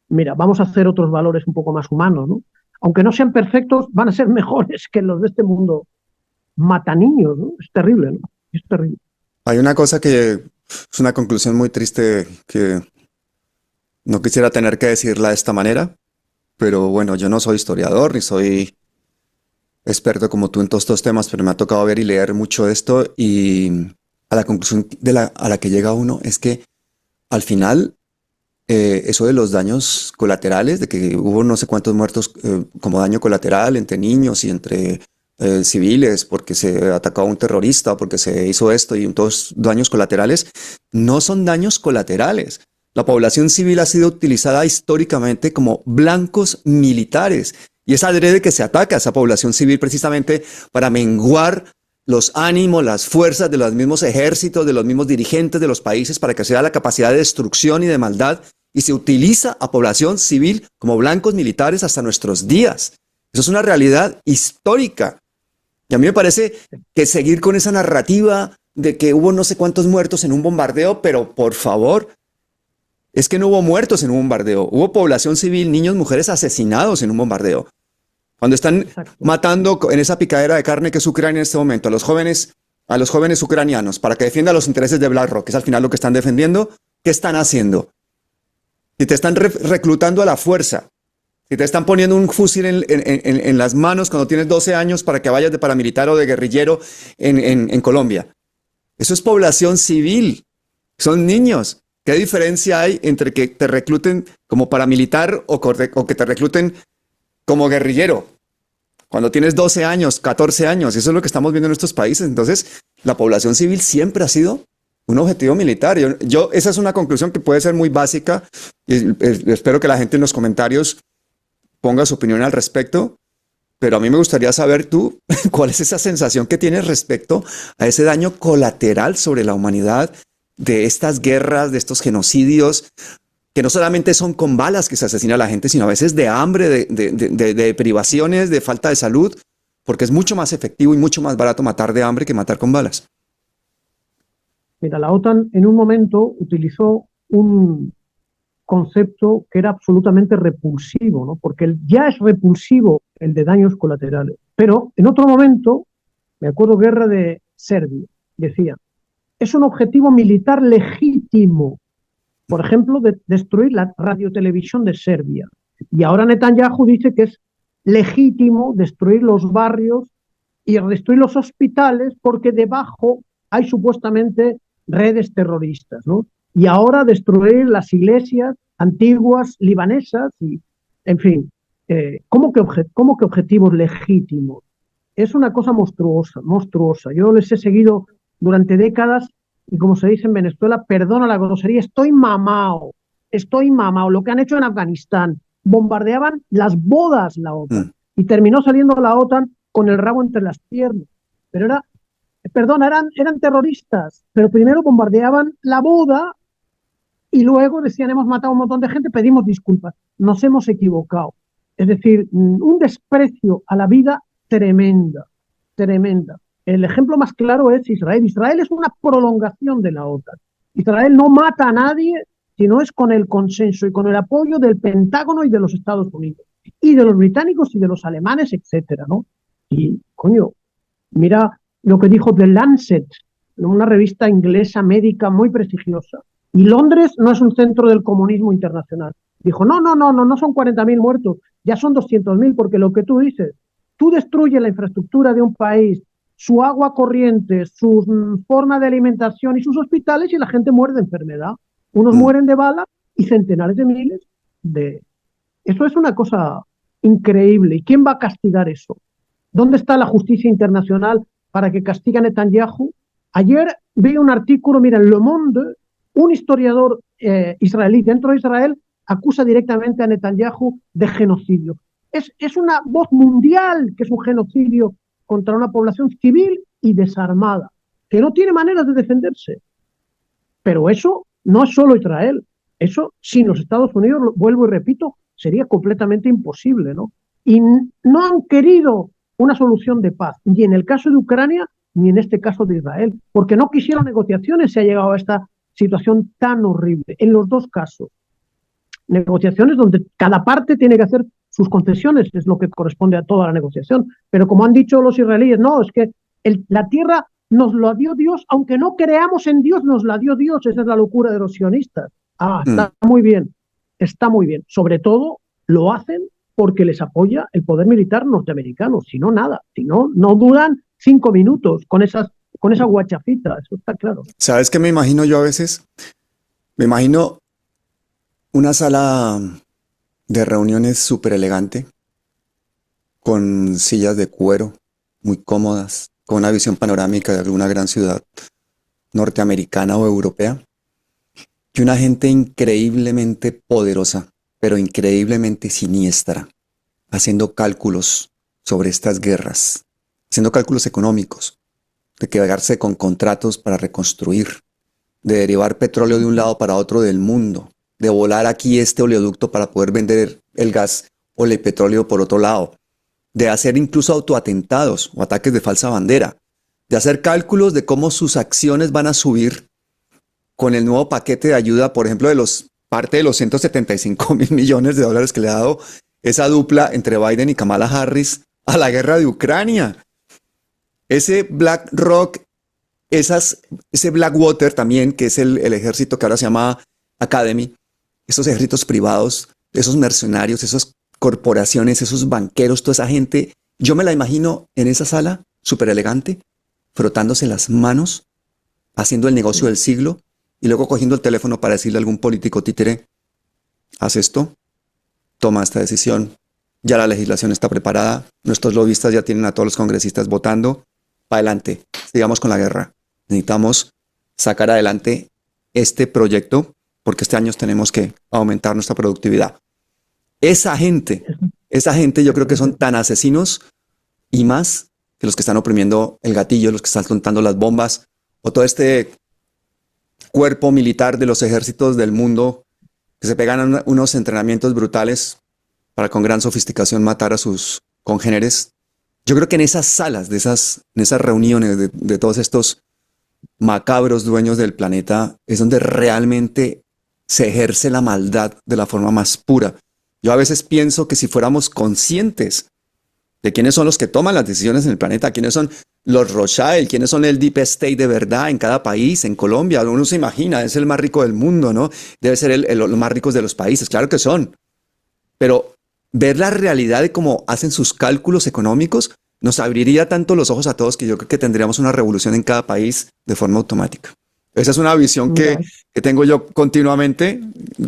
mira, vamos a hacer otros valores un poco más humanos, ¿no? Aunque no sean perfectos, van a ser mejores que los de este mundo mata niños, ¿no? Es terrible, ¿no? Es terrible. hay una cosa que es una conclusión muy triste que no quisiera tener que decirla de esta manera, pero bueno, yo no soy historiador ni soy experto como tú en todos estos temas, pero me ha tocado ver y leer mucho de esto y a la conclusión a la que llega uno es que al final eso de los daños colaterales, de que hubo no sé cuántos muertos como daño colateral entre niños y entre civiles porque se atacó a un terrorista, porque se hizo esto y todos daños colaterales, no son daños colaterales. La población civil ha sido utilizada históricamente como blancos militares y es adrede que se ataca a esa población civil precisamente para menguar los ánimos, las fuerzas de los mismos ejércitos, de los mismos dirigentes de los países para que sea la capacidad de destrucción y de maldad y se utiliza a población civil como blancos militares hasta nuestros días. Eso es una realidad histórica. Y a mí me parece que seguir con esa narrativa de que hubo no sé cuántos muertos en un bombardeo, pero por favor, es que no hubo muertos en un bombardeo, hubo población civil, niños, mujeres asesinados en un bombardeo. Cuando están Exacto. matando en esa picadera de carne que es Ucrania en este momento a los jóvenes ucranianos para que defiendan los intereses de BlackRock, que es al final lo que están defendiendo, ¿qué están haciendo? Si te están reclutando a la fuerza, si te están poniendo un fusil en las manos cuando tienes 12 años para que vayas de paramilitar o de guerrillero en Colombia. Eso es población civil, son niños. ¿Qué diferencia hay entre que te recluten como paramilitar o que te recluten como guerrillero? Cuando tienes 12 años, 14 años, eso es lo que estamos viendo en estos países. Entonces, la población civil siempre ha sido un objetivo militar. Esa es una conclusión que puede ser muy básica y espero que la gente en los comentarios ponga su opinión al respecto, Pero a mí me gustaría saber tú cuál es esa sensación que tienes respecto a ese daño colateral sobre la humanidad de estas guerras, de estos genocidios, que no solamente son con balas que se asesina a la gente, sino a veces de hambre, de privaciones, de falta de salud, porque es mucho más efectivo y mucho más barato matar de hambre que matar con balas. Mira, la OTAN en un momento utilizó un concepto que era absolutamente repulsivo, ¿no? Porque ya es repulsivo el de daños colaterales. Pero en otro momento, me acuerdo, guerra de Serbia, decía, es un objetivo militar legítimo, por ejemplo, de destruir la radiotelevisión de Serbia. Y ahora Netanyahu dice que es legítimo destruir los barrios y destruir los hospitales porque debajo hay supuestamente redes terroristas, ¿no? Y ahora destruir las iglesias antiguas libanesas y, en fin, ¿cómo que objetivos legítimos? Es una cosa monstruosa, monstruosa. Yo les he seguido durante décadas y, como se dice en Venezuela, perdona la grosería, estoy mamado. Lo que han hecho en Afganistán, bombardeaban las bodas la OTAN y terminó saliendo la OTAN con el rabo entre las piernas. Pero eran terroristas, pero primero bombardeaban la boda y luego decían hemos matado a un montón de gente, pedimos disculpas, nos hemos equivocado. Es decir, un desprecio a la vida tremenda, tremenda. El ejemplo más claro es Israel. Israel es una prolongación de la OTAN. Israel no mata a nadie, sino es con el consenso y con el apoyo del Pentágono y de los Estados Unidos, y de los británicos y de los alemanes, etcétera, ¿no? Y, coño, mira lo que dijo The Lancet, una revista inglesa médica muy prestigiosa. Y Londres no es un centro del comunismo internacional. Dijo, no son 40.000 muertos, ya son 200.000, porque lo que tú dices, tú destruyes la infraestructura de un país, su agua corriente, su forma de alimentación y sus hospitales y la gente muere de enfermedad. Unos mueren de bala y centenares de miles de... Eso es una cosa increíble. ¿Y quién va a castigar eso? ¿Dónde está la justicia internacional para que castigue a Netanyahu? Ayer vi un artículo, mira, en Le Monde, un historiador israelí dentro de Israel acusa directamente a Netanyahu de genocidio. Es una voz mundial que es un genocidio contra una población civil y desarmada, que no tiene maneras de defenderse. Pero eso no es solo Israel. Eso, sin los Estados Unidos, vuelvo y repito, sería completamente imposible, ¿no? Y no han querido una solución de paz, ni en el caso de Ucrania, ni en este caso de Israel, porque no quisieron negociaciones, se ha llegado a esta situación tan horrible, en los dos casos. Negociaciones donde cada parte tiene que hacer sus concesiones, es lo que corresponde a toda la negociación. Pero como han dicho los israelíes, no, es que la tierra nos lo dio Dios, aunque no creamos en Dios, nos la dio Dios, esa es la locura de los sionistas. Está muy bien, está muy bien. Sobre todo lo hacen porque les apoya el poder militar norteamericano, si no nada, si no, no duran 5 minutos con esa guachafita, eso está claro. ¿Sabes qué me imagino yo a veces? Me imagino una sala de reuniones súper elegante, con sillas de cuero muy cómodas, con una visión panorámica de alguna gran ciudad norteamericana o europea, y una gente increíblemente poderosa, pero increíblemente siniestra, haciendo cálculos sobre estas guerras, haciendo cálculos económicos, de quedarse con contratos para reconstruir, de derivar petróleo de un lado para otro del mundo, de volar aquí este oleoducto para poder vender el gas o el petróleo por otro lado, de hacer incluso autoatentados o ataques de falsa bandera, de hacer cálculos de cómo sus acciones van a subir con el nuevo paquete de ayuda, por ejemplo, parte de los 175.000 millones de dólares que le ha dado esa dupla entre Biden y Kamala Harris a la guerra de Ucrania. Ese BlackRock, ese Blackwater también, que es el ejército que ahora se llama Academy, esos ejércitos privados, esos mercenarios, esas corporaciones, esos banqueros, toda esa gente, yo me la imagino en esa sala súper elegante, frotándose las manos, haciendo el negocio del siglo y luego cogiendo el teléfono para decirle a algún político títere, haz esto, toma esta decisión, ya la legislación está preparada, nuestros lobistas ya tienen a todos los congresistas votando, para adelante, sigamos con la guerra. Necesitamos sacar adelante este proyecto porque este año tenemos que aumentar nuestra productividad. Esa gente Esa gente yo creo que son tan asesinos y más que los que están oprimiendo el gatillo, los que están soltando las bombas, o todo este cuerpo militar de los ejércitos del mundo que se pegan a unos entrenamientos brutales para con gran sofisticación matar a sus congéneres. Yo creo que en esas salas, en esas reuniones de todos estos macabros dueños del planeta, es donde realmente se ejerce la maldad de la forma más pura. Yo a veces pienso que si fuéramos conscientes de quiénes son los que toman las decisiones en el planeta, quiénes son los Rothschild, quiénes son el Deep State de verdad en cada país, en Colombia, uno se imagina, es el más rico del mundo, ¿no? Debe ser los más ricos de los países, claro que son. Pero ver la realidad de cómo hacen sus cálculos económicos nos abriría tanto los ojos a todos que yo creo que tendríamos una revolución en cada país de forma automática. Esa es una visión que tengo yo continuamente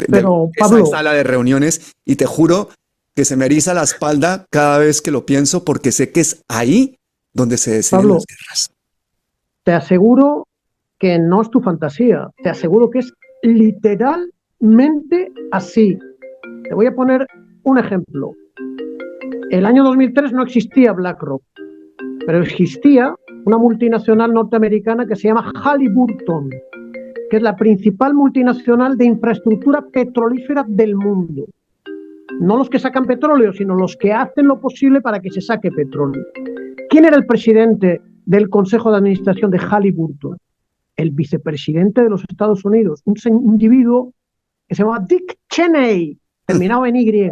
Pero, esa Pablo, sala de reuniones, y te juro que se me eriza la espalda cada vez que lo pienso porque sé que es ahí donde se deciden Pablo, las guerras. te aseguro que no es tu fantasía, te aseguro que es literalmente así. Te voy a poner un ejemplo. El año 2003 no existía BlackRock, pero existía una multinacional norteamericana que se llama Halliburton, que es la principal multinacional de infraestructura petrolífera del mundo. No los que sacan petróleo, sino los que hacen lo posible para que se saque petróleo. ¿Quién era el presidente del Consejo de Administración de Halliburton? El vicepresidente de los Estados Unidos, un individuo que se llamaba Dick Cheney, terminado en Y.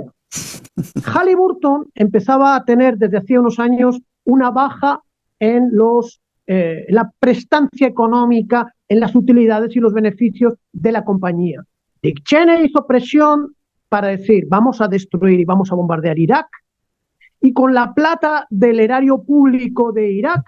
Halliburton empezaba a tener desde hacía unos años una baja en la prestancia económica, en las utilidades y los beneficios de la compañía. Dick Cheney hizo presión para decir, vamos a destruir y vamos a bombardear Irak, y con la plata del erario público de Irak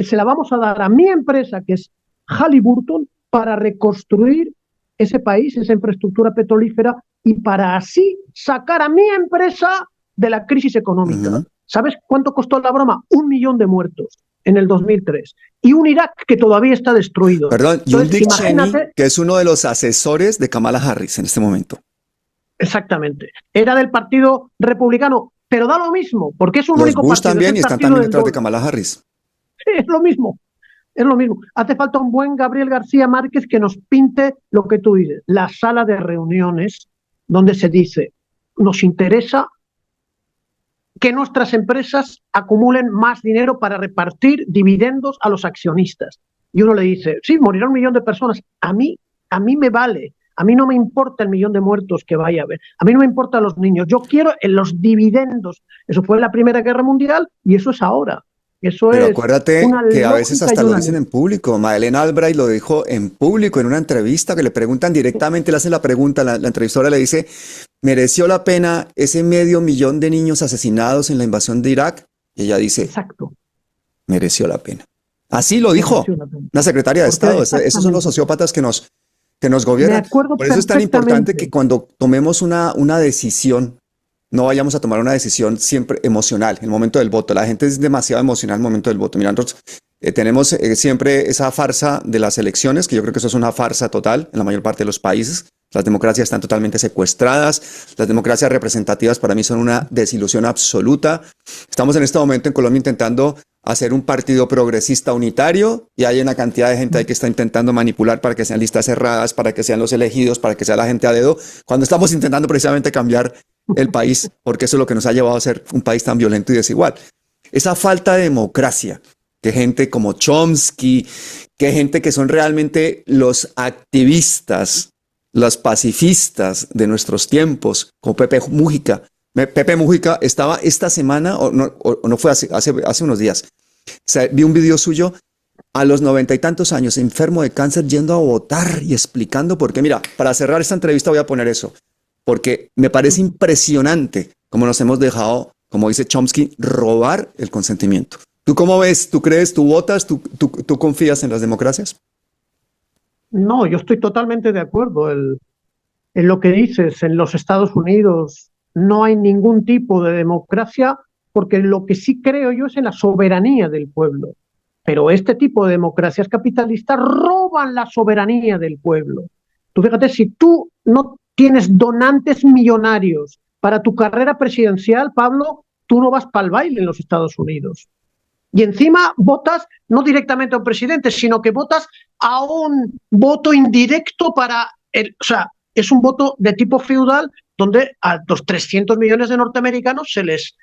se la vamos a dar a mi empresa, que es Halliburton, para reconstruir ese país, esa infraestructura petrolífera, y para así sacar a mi empresa de la crisis económica. ¿Sabes cuánto costó la broma? 1 millón de muertos en el 2003. Y un Irak que todavía está destruido. Perdón, y entonces, un Dick Cheney, que es uno de los asesores de Kamala Harris en este momento. Exactamente. Era del Partido Republicano, pero da lo mismo, porque es un único partido. Los Bush también, y están también detrás de Kamala Harris. Sí, es lo mismo. Es lo mismo. Hace falta un buen Gabriel García Márquez que nos pinte lo que tú dices, la sala de reuniones donde se dice, nos interesa que nuestras empresas acumulen más dinero para repartir dividendos a los accionistas. Y uno le dice, sí, morirá 1 millón de personas. A mí me vale. A mí no me importa el 1 millón de muertos que vaya a haber. A mí no me importan los niños. Yo quiero los dividendos. Eso fue en la Primera Guerra Mundial y eso es ahora. Eso Pero es acuérdate que a veces hasta lo dicen en público. Madeleine Albright lo dijo en público en una entrevista que le preguntan directamente, le hacen la pregunta, la entrevistadora le dice, ¿mereció la pena ese 500.000 de niños asesinados en la invasión de Irak? Y ella dice, exacto, mereció la pena. Así lo dijo la secretaria de Estado. Esos son los sociópatas que nos gobiernan. Por eso es tan importante que cuando tomemos una decisión, no vayamos a tomar una decisión siempre emocional en el momento del voto. La gente es demasiado emocional en el momento del voto. Mira, nosotros tenemos siempre esa farsa de las elecciones, que yo creo que eso es una farsa total en la mayor parte de los países. Las democracias están totalmente secuestradas. Las democracias representativas para mí son una desilusión absoluta. Estamos en este momento en Colombia intentando hacer un partido progresista unitario y hay una cantidad de gente ahí que está intentando manipular para que sean listas cerradas, para que sean los elegidos, para que sea la gente a dedo, cuando estamos intentando precisamente cambiar el país, porque eso es lo que nos ha llevado a ser un país tan violento y desigual. Esa falta de democracia, que gente como Chomsky, que gente que son realmente los activistas, los pacifistas de nuestros tiempos, como Pepe Mujica. Pepe Mujica estaba esta semana, o no fue hace unos días, vi un video suyo a los 90 y tantos años, enfermo de cáncer, yendo a votar y explicando por qué. Mira, para cerrar esta entrevista voy a poner eso, porque me parece impresionante cómo nos hemos dejado, como dice Chomsky, robar el consentimiento. ¿Tú cómo ves? ¿Tú crees? ¿Tú votas? ¿Tú confías en las democracias? No, yo estoy totalmente de acuerdo en lo que dices. En los Estados Unidos no hay ningún tipo de democracia, porque lo que sí creo yo es en la soberanía del pueblo. Pero este tipo de democracias capitalistas roban la soberanía del pueblo. Tú fíjate, si tú no tienes donantes millonarios para tu carrera presidencial, Pablo, tú no vas para el baile en los Estados Unidos. Y encima votas no directamente a un presidente, sino que votas a un voto indirecto o sea, es un voto de tipo feudal donde a los 300 millones de norteamericanos se les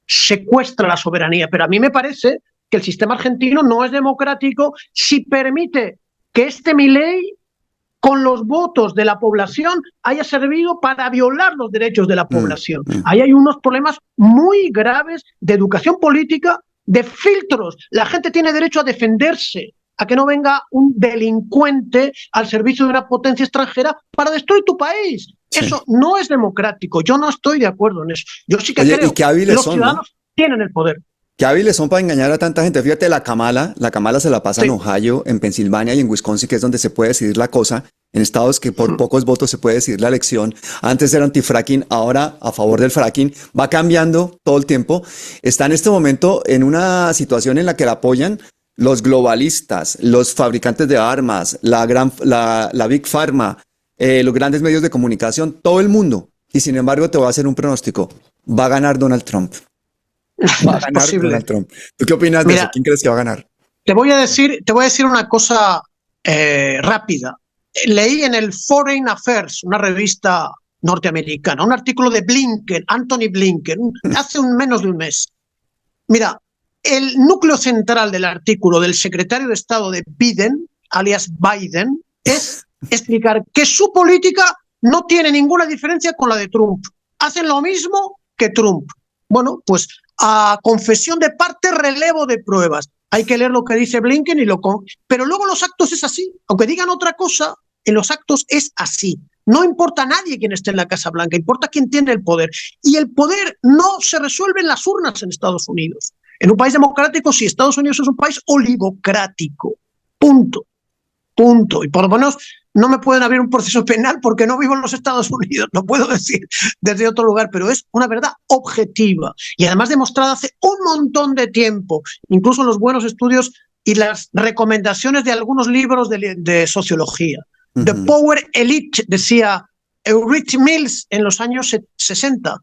secuestra la soberanía. Pero a mí me parece que el sistema argentino no es democrático si permite que Milei, con los votos de la población, haya servido para violar los derechos de la población. Ahí hay unos problemas muy graves de educación política, de filtros. La gente tiene derecho a defenderse, a que no venga un delincuente al servicio de una potencia extranjera para destruir tu país. Sí. Eso no es democrático. Yo no estoy de acuerdo en eso. Yo sí que creo que los ciudadanos tienen el poder. Qué hábiles son para engañar a tanta gente. Fíjate, la Kamala se la pasa en Ohio, en Pensilvania y en Wisconsin, que es donde se puede decidir la cosa. En estados que por pocos votos se puede decidir la elección. Antes era anti-fracking, ahora a favor del fracking. Va cambiando todo el tiempo. Está en este momento en una situación en la que la apoyan los globalistas, los fabricantes de armas, la Big Pharma, los grandes medios de comunicación, todo el mundo. Y sin embargo, te voy a hacer un pronóstico. Va a ganar Donald Trump. Va a ganar Donald Trump. ¿Tú qué opinas de eso? ¿Quién crees que va a ganar? Te voy a decir una cosa rápida. Leí en el Foreign Affairs, una revista norteamericana, un artículo de Blinken, Anthony Blinken, hace menos de un mes. Mira, el núcleo central del artículo del secretario de Estado de Biden, alias Biden, es explicar que su política no tiene ninguna diferencia con la de Trump. Hacen lo mismo que Trump. Bueno, pues a confesión de parte, relevo de pruebas. Hay que leer lo que dice Blinken pero luego los actos es así. Aunque digan otra cosa, en los actos es así. No importa a nadie quien esté en la Casa Blanca, importa quién tiene el poder. Y el poder no se resuelve en las urnas en Estados Unidos. En un país democrático, sí, Estados Unidos es un país oligocrático. Punto. Y por lo menos no me pueden abrir un proceso penal porque no vivo en los Estados Unidos, lo puedo decir desde otro lugar, pero es una verdad objetiva y además demostrada hace un montón de tiempo, incluso en los buenos estudios y las recomendaciones de algunos libros de sociología. The Power Elite, decía Ulrich Mills en los años 60.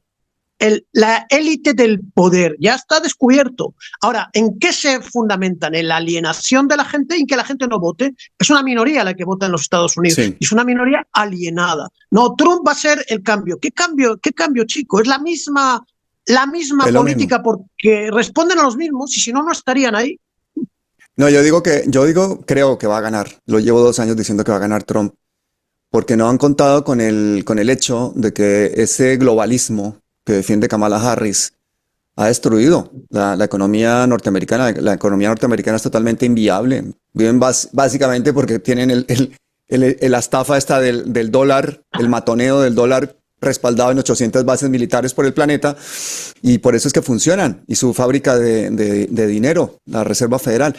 La élite del poder ya está descubierto. Ahora, ¿en qué se fundamentan? En la alienación de la gente y en que la gente no vote. Es una minoría la que vota en los Estados Unidos. Sí. Y es una minoría alienada. No, Trump va a ser el cambio. ¿Qué cambio, chico? Es la misma política porque responden a los mismos y si no, no estarían ahí. No, creo que va a ganar. Lo llevo 2 años diciendo que va a ganar Trump porque no han contado con el hecho de que ese globalismo que defiende Kamala Harris ha destruido la economía norteamericana. La economía norteamericana es totalmente inviable. Viven básicamente porque tienen la estafa esta del dólar, el matoneo del dólar respaldado en 800 bases militares por el planeta y por eso es que funcionan. Y su fábrica de dinero, la Reserva Federal.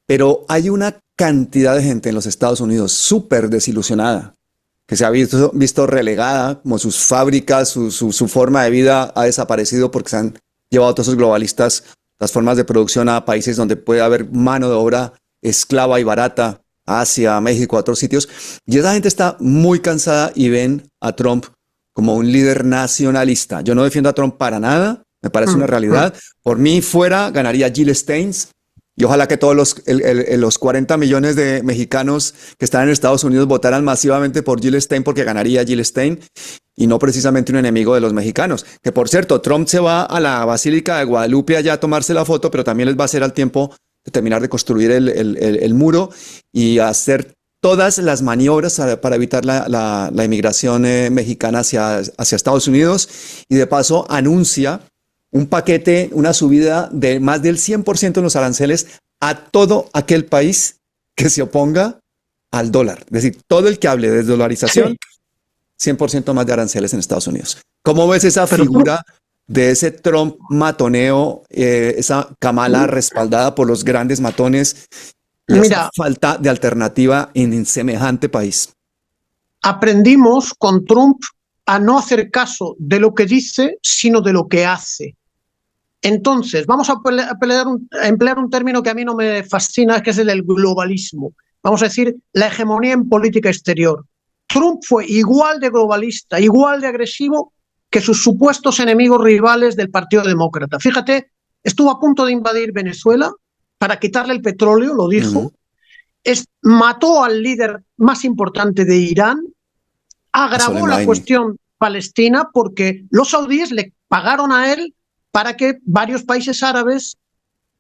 Pero hay una cantidad de gente en los Estados Unidos súper desilusionada, que se ha visto relegada, como sus fábricas, su forma de vida ha desaparecido porque se han llevado todos esos globalistas las formas de producción a países donde puede haber mano de obra esclava y barata, Asia, México, a otros sitios. Y esa gente está muy cansada y ven a Trump como un líder nacionalista. Yo no defiendo a Trump para nada, me parece una realidad. Por mí fuera, ganaría Jill Stein. Y ojalá que todos los 40 millones de mexicanos que están en Estados Unidos votaran masivamente por Jill Stein porque ganaría Jill Stein y no precisamente un enemigo de los mexicanos. Que por cierto, Trump se va a la Basílica de Guadalupe allá a tomarse la foto, pero también les va a hacer al tiempo de terminar de construir el muro y hacer todas las maniobras para evitar la inmigración mexicana hacia Estados Unidos y de paso anuncia un paquete, una subida de más del 100% en los aranceles a todo aquel país que se oponga al dólar. Es decir, todo el que hable de desdolarización, 100% más de aranceles en Estados Unidos. ¿Cómo ves esa figura de ese Trump matoneo, esa Kamala respaldada por los grandes matones y esa falta de alternativa en semejante país? Aprendimos con Trump a no hacer caso de lo que dice, sino de lo que hace. Entonces, vamos a emplear un término que a mí no me fascina, que es el del globalismo. Vamos a decir, la hegemonía en política exterior. Trump fue igual de globalista, igual de agresivo que sus supuestos enemigos rivales del Partido Demócrata. Fíjate, estuvo a punto de invadir Venezuela para quitarle el petróleo, lo dijo. Mató al líder más importante de Irán, agravó la cuestión palestina porque los saudíes le pagaron a él para que varios países árabes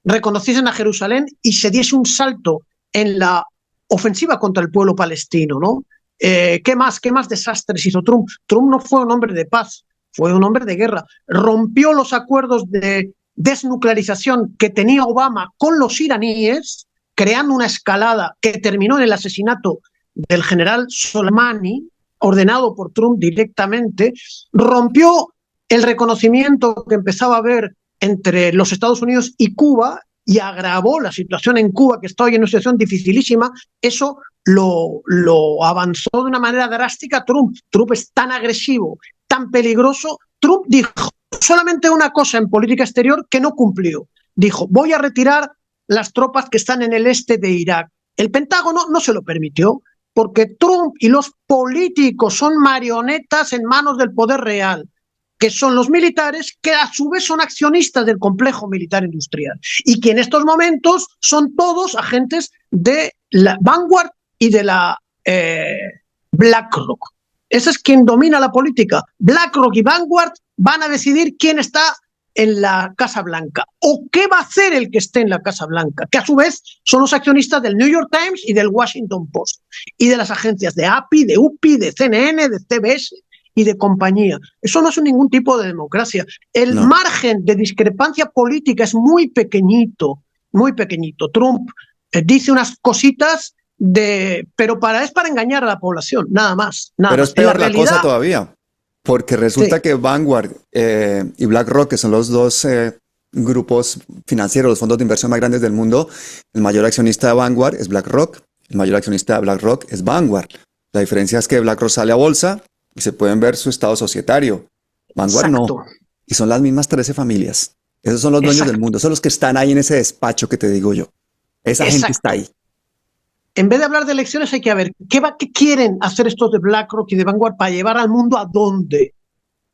reconociesen a Jerusalén y se diese un salto en la ofensiva contra el pueblo palestino, ¿no? ¿Qué más desastres hizo Trump? Trump no fue un hombre de paz, fue un hombre de guerra. Rompió los acuerdos de desnuclearización que tenía Obama con los iraníes, creando una escalada que terminó en el asesinato del general Soleimani, ordenado por Trump directamente. Rompió el reconocimiento que empezaba a haber entre los Estados Unidos y Cuba y agravó la situación en Cuba, que está hoy en una situación dificilísima. Eso lo avanzó de una manera drástica Trump. Trump es tan agresivo, tan peligroso. Trump dijo solamente una cosa en política exterior que no cumplió. Dijo, voy a retirar las tropas que están en el este de Irak. El Pentágono no se lo permitió, porque Trump y los políticos son marionetas en manos del poder real, que son los militares, que a su vez son accionistas del complejo militar industrial y que en estos momentos son todos agentes de la Vanguard y de la BlackRock. Ese es quien domina la política. BlackRock y Vanguard van a decidir quién está en la Casa Blanca o qué va a hacer el que esté en la Casa Blanca, que a su vez son los accionistas del New York Times y del Washington Post y de las agencias de API, de UPI, de CNN, de CBS y de compañía. Eso no es ningún tipo de democracia. El margen de discrepancia política es muy pequeñito, muy pequeñito. Trump dice unas cositas pero es para engañar a la población, nada más. Nada pero más. es peor la cosa todavía, porque resulta que Vanguard y BlackRock, que son los dos grupos financieros, los fondos de inversión más grandes del mundo, el mayor accionista de Vanguard es BlackRock, el mayor accionista de BlackRock es Vanguard. La diferencia es que BlackRock sale a bolsa y se pueden ver su estado societario. Vanguard no. Y son las mismas 13 familias. Esos son los dueños del mundo. Son los que están ahí en ese despacho que te digo yo. Esa gente está ahí. En vez de hablar de elecciones hay que ver qué quieren hacer estos de BlackRock y de Vanguard para llevar al mundo a dónde.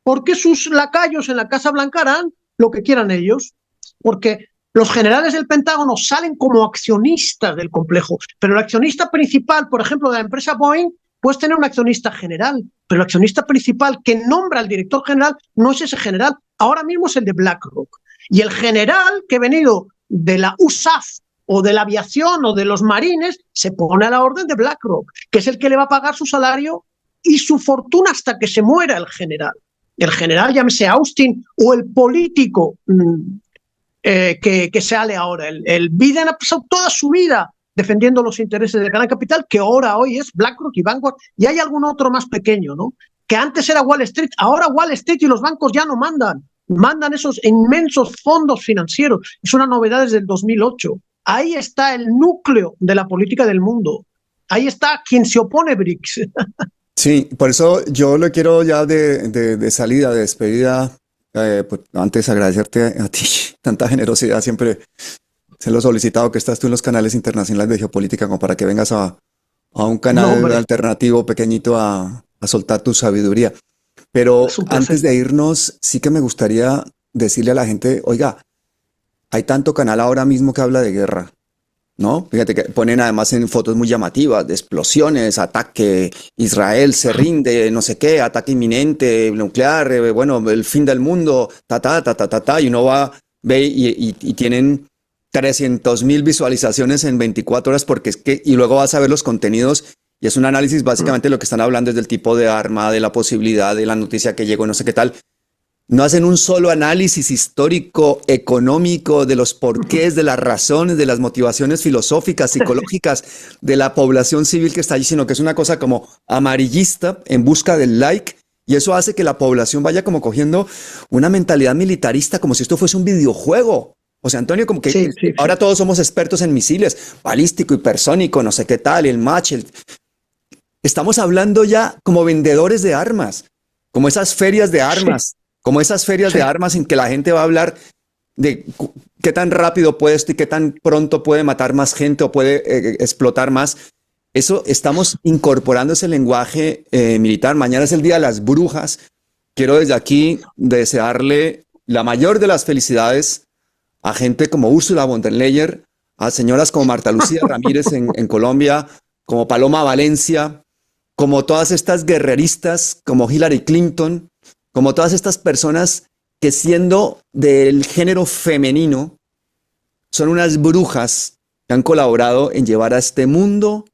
Porque sus lacayos en la Casa Blanca harán lo que quieran ellos. Porque los generales del Pentágono salen como accionistas del complejo. Pero el accionista principal, por ejemplo, de la empresa Boeing, puedes tener un accionista general, pero el accionista principal que nombra al director general no es ese general. Ahora mismo es el de BlackRock. Y el general que ha venido de la USAF o de la aviación o de los marines se pone a la orden de BlackRock, que es el que le va a pagar su salario y su fortuna hasta que se muera el general. El general, llámese Austin, o el político que sale ahora. El Biden ha pasado toda su vida defendiendo los intereses del gran capital, que hoy es BlackRock y Vanguard, y hay algún otro más pequeño, ¿no? Que antes era Wall Street, ahora Wall Street y los bancos ya no mandan esos inmensos fondos financieros. Es una novedad desde el 2008. Ahí está el núcleo de la política del mundo. Ahí está quien se opone a BRICS. Sí, por eso yo lo quiero ya de salida, de despedida, pues antes agradecerte a ti, tanta generosidad, siempre se lo he solicitado que estás tú en los canales internacionales de geopolítica como para que vengas a un canal alternativo pequeñito a soltar tu sabiduría. Pero antes de irnos, sí que me gustaría decirle a la gente, oiga, hay tanto canal ahora mismo que habla de guerra, ¿no? Fíjate que ponen además en fotos muy llamativas de explosiones, ataque, Israel se rinde, no sé qué, ataque inminente, nuclear, bueno, el fin del mundo, y uno ve y tienen 300,000 visualizaciones en 24 horas porque es que, y luego vas a ver los contenidos y es un análisis básicamente de lo que están hablando es del tipo de arma, de la posibilidad, de la noticia que llegó, no sé qué tal. No hacen un solo análisis histórico, económico, de los porqués, de las razones, de las motivaciones filosóficas, psicológicas de la población civil que está allí, sino que es una cosa como amarillista en busca del like. Y eso hace que la población vaya como cogiendo una mentalidad militarista, como si esto fuese un videojuego. O sea, Antonio, como que ahora todos somos expertos en misiles, balístico, hipersónico, no sé qué tal, el match. Estamos hablando ya como vendedores de armas, como esas ferias de armas. Como esas ferias de armas en que la gente va a hablar de qué tan rápido puede esto y qué tan pronto puede matar más gente o puede explotar más. Eso estamos incorporando ese lenguaje militar. Mañana es el Día de las Brujas. Quiero desde aquí desearle la mayor de las felicidades a gente como Ursula von der Leyen, a señoras como Marta Lucía Ramírez en Colombia, como Paloma Valencia, como todas estas guerreristas, como Hillary Clinton, como todas estas personas que siendo del género femenino son unas brujas que han colaborado en llevar a este mundo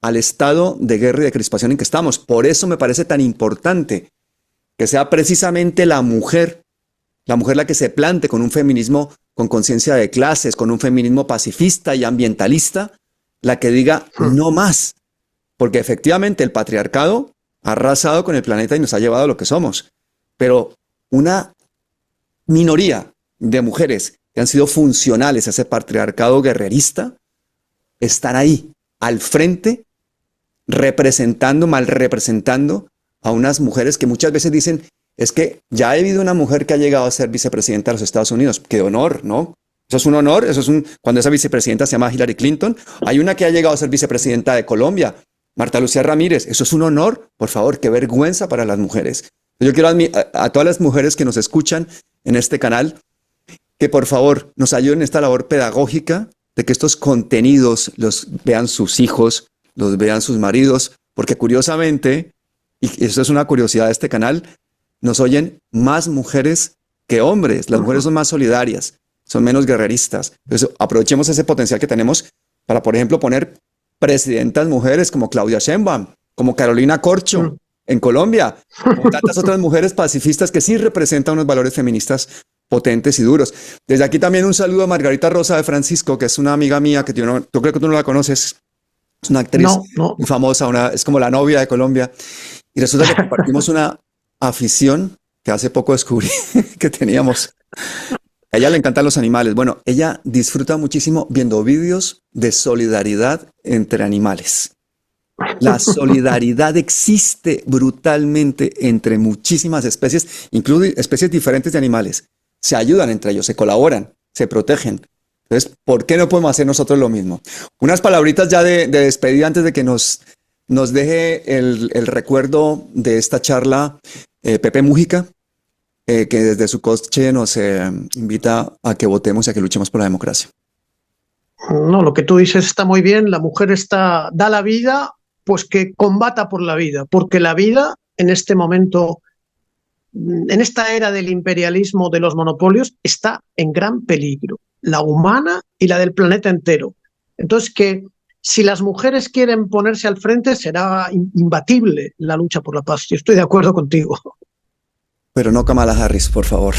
al estado de guerra y de crispación en que estamos. Por eso me parece tan importante que sea precisamente la mujer la que se plante con un feminismo con conciencia de clases, con un feminismo pacifista y ambientalista, la que diga no más, porque efectivamente el patriarcado ha arrasado con el planeta y nos ha llevado a lo que somos, pero una minoría de mujeres que han sido funcionales a ese patriarcado guerrerista están ahí, al frente, mal representando a unas mujeres que muchas veces dicen, es que ya ha habido una mujer que ha llegado a ser vicepresidenta de los Estados Unidos. ¡Qué honor!, ¿no? Eso es un honor, cuando esa vicepresidenta se llama Hillary Clinton. Hay una que ha llegado a ser vicepresidenta de Colombia, Marta Lucía Ramírez. Eso es un honor, por favor, qué vergüenza para las mujeres. Yo quiero a todas las mujeres que nos escuchan en este canal, que por favor nos ayuden en esta labor pedagógica de que estos contenidos los vean sus hijos, los vean sus maridos, porque curiosamente, y eso es una curiosidad de este canal, nos oyen más mujeres que hombres. Las mujeres son más solidarias, son menos guerreristas. Entonces, aprovechemos ese potencial que tenemos para, por ejemplo, poner presidentas mujeres como Claudia Sheinbaum, como Carolina Corcho en Colombia, como tantas otras mujeres pacifistas que sí representan unos valores feministas potentes y duros. Desde aquí también un saludo a Margarita Rosa de Francisco, que es una amiga mía que yo creo que tú no la conoces. Es una actriz muy famosa, es como la novia de Colombia. Y resulta que compartimos una afición que hace poco descubrí que teníamos. A ella le encantan los animales. Bueno, ella disfruta muchísimo viendo vídeos de solidaridad entre animales. La solidaridad existe brutalmente entre muchísimas especies, incluso especies diferentes de animales. Se ayudan entre ellos, se colaboran, se protegen. Entonces, ¿por qué no podemos hacer nosotros lo mismo? Unas palabritas ya de despedida antes de que nos deje el recuerdo de esta charla, Pepe Mújica, que desde su coche nos invita a que votemos y a que luchemos por la democracia. No, lo que tú dices está muy bien. La mujer da la vida, pues que combata por la vida, porque la vida en este momento, en esta era del imperialismo, de los monopolios, está en gran peligro, la humana y la del planeta entero. Entonces, que si las mujeres quieren ponerse al frente, será imbatible la lucha por la paz. Yo estoy de acuerdo contigo. Pero no Kamala Harris, por favor.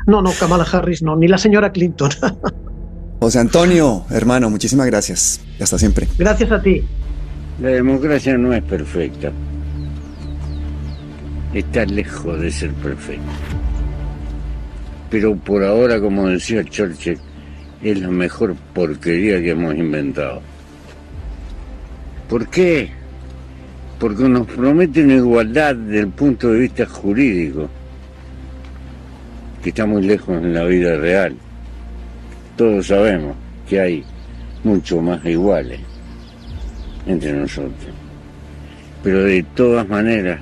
No, Kamala Harris no, ni la señora Clinton. José Antonio, hermano, muchísimas gracias. Y hasta siempre. Gracias a ti. La democracia no es perfecta. Está lejos de ser perfecta. Pero por ahora, como decía Churchill, es la mejor porquería que hemos inventado. ¿Por qué? Porque nos prometen igualdad desde el punto de vista jurídico, que está muy lejos en la vida real. Todos sabemos que hay mucho más iguales entre nosotros. Pero de todas maneras,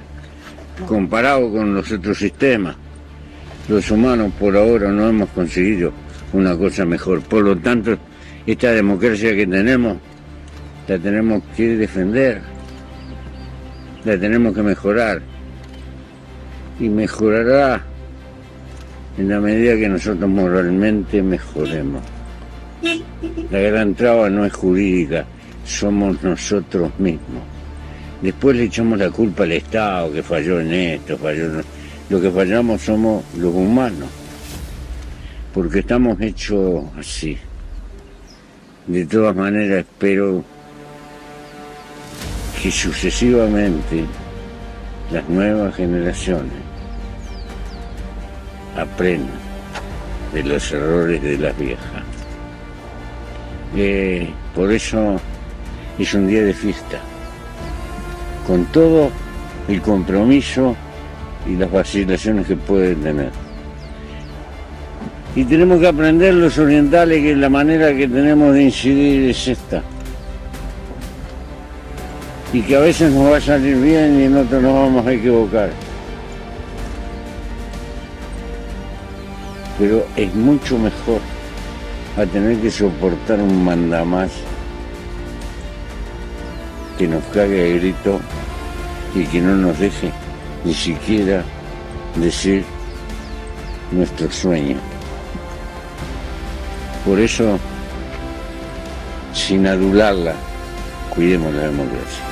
comparado con los otros sistemas, los humanos por ahora no hemos conseguido una cosa mejor. Por lo tanto, esta democracia que tenemos, la tenemos que defender, la tenemos que mejorar. Y mejorará en la medida que nosotros moralmente mejoremos. La gran traba no es jurídica, somos nosotros mismos. Después le echamos la culpa al Estado, que falló en esto, falló en... Lo que fallamos somos los humanos, porque estamos hechos así. De todas maneras, espero que sucesivamente las nuevas generaciones aprendan de los errores de las viejas. Por eso es un día de fiesta, con todo el compromiso y las vacilaciones que pueden tener. Y tenemos que aprender los orientales que la manera que tenemos de incidir es esta. y que a veces nos va a salir bien y en otros nos vamos a equivocar. Pero es mucho mejor a tener que soportar un mandamás que nos cague a grito y que no nos deje ni siquiera decir nuestro sueño. Por eso, sin adularla, cuidemos la democracia.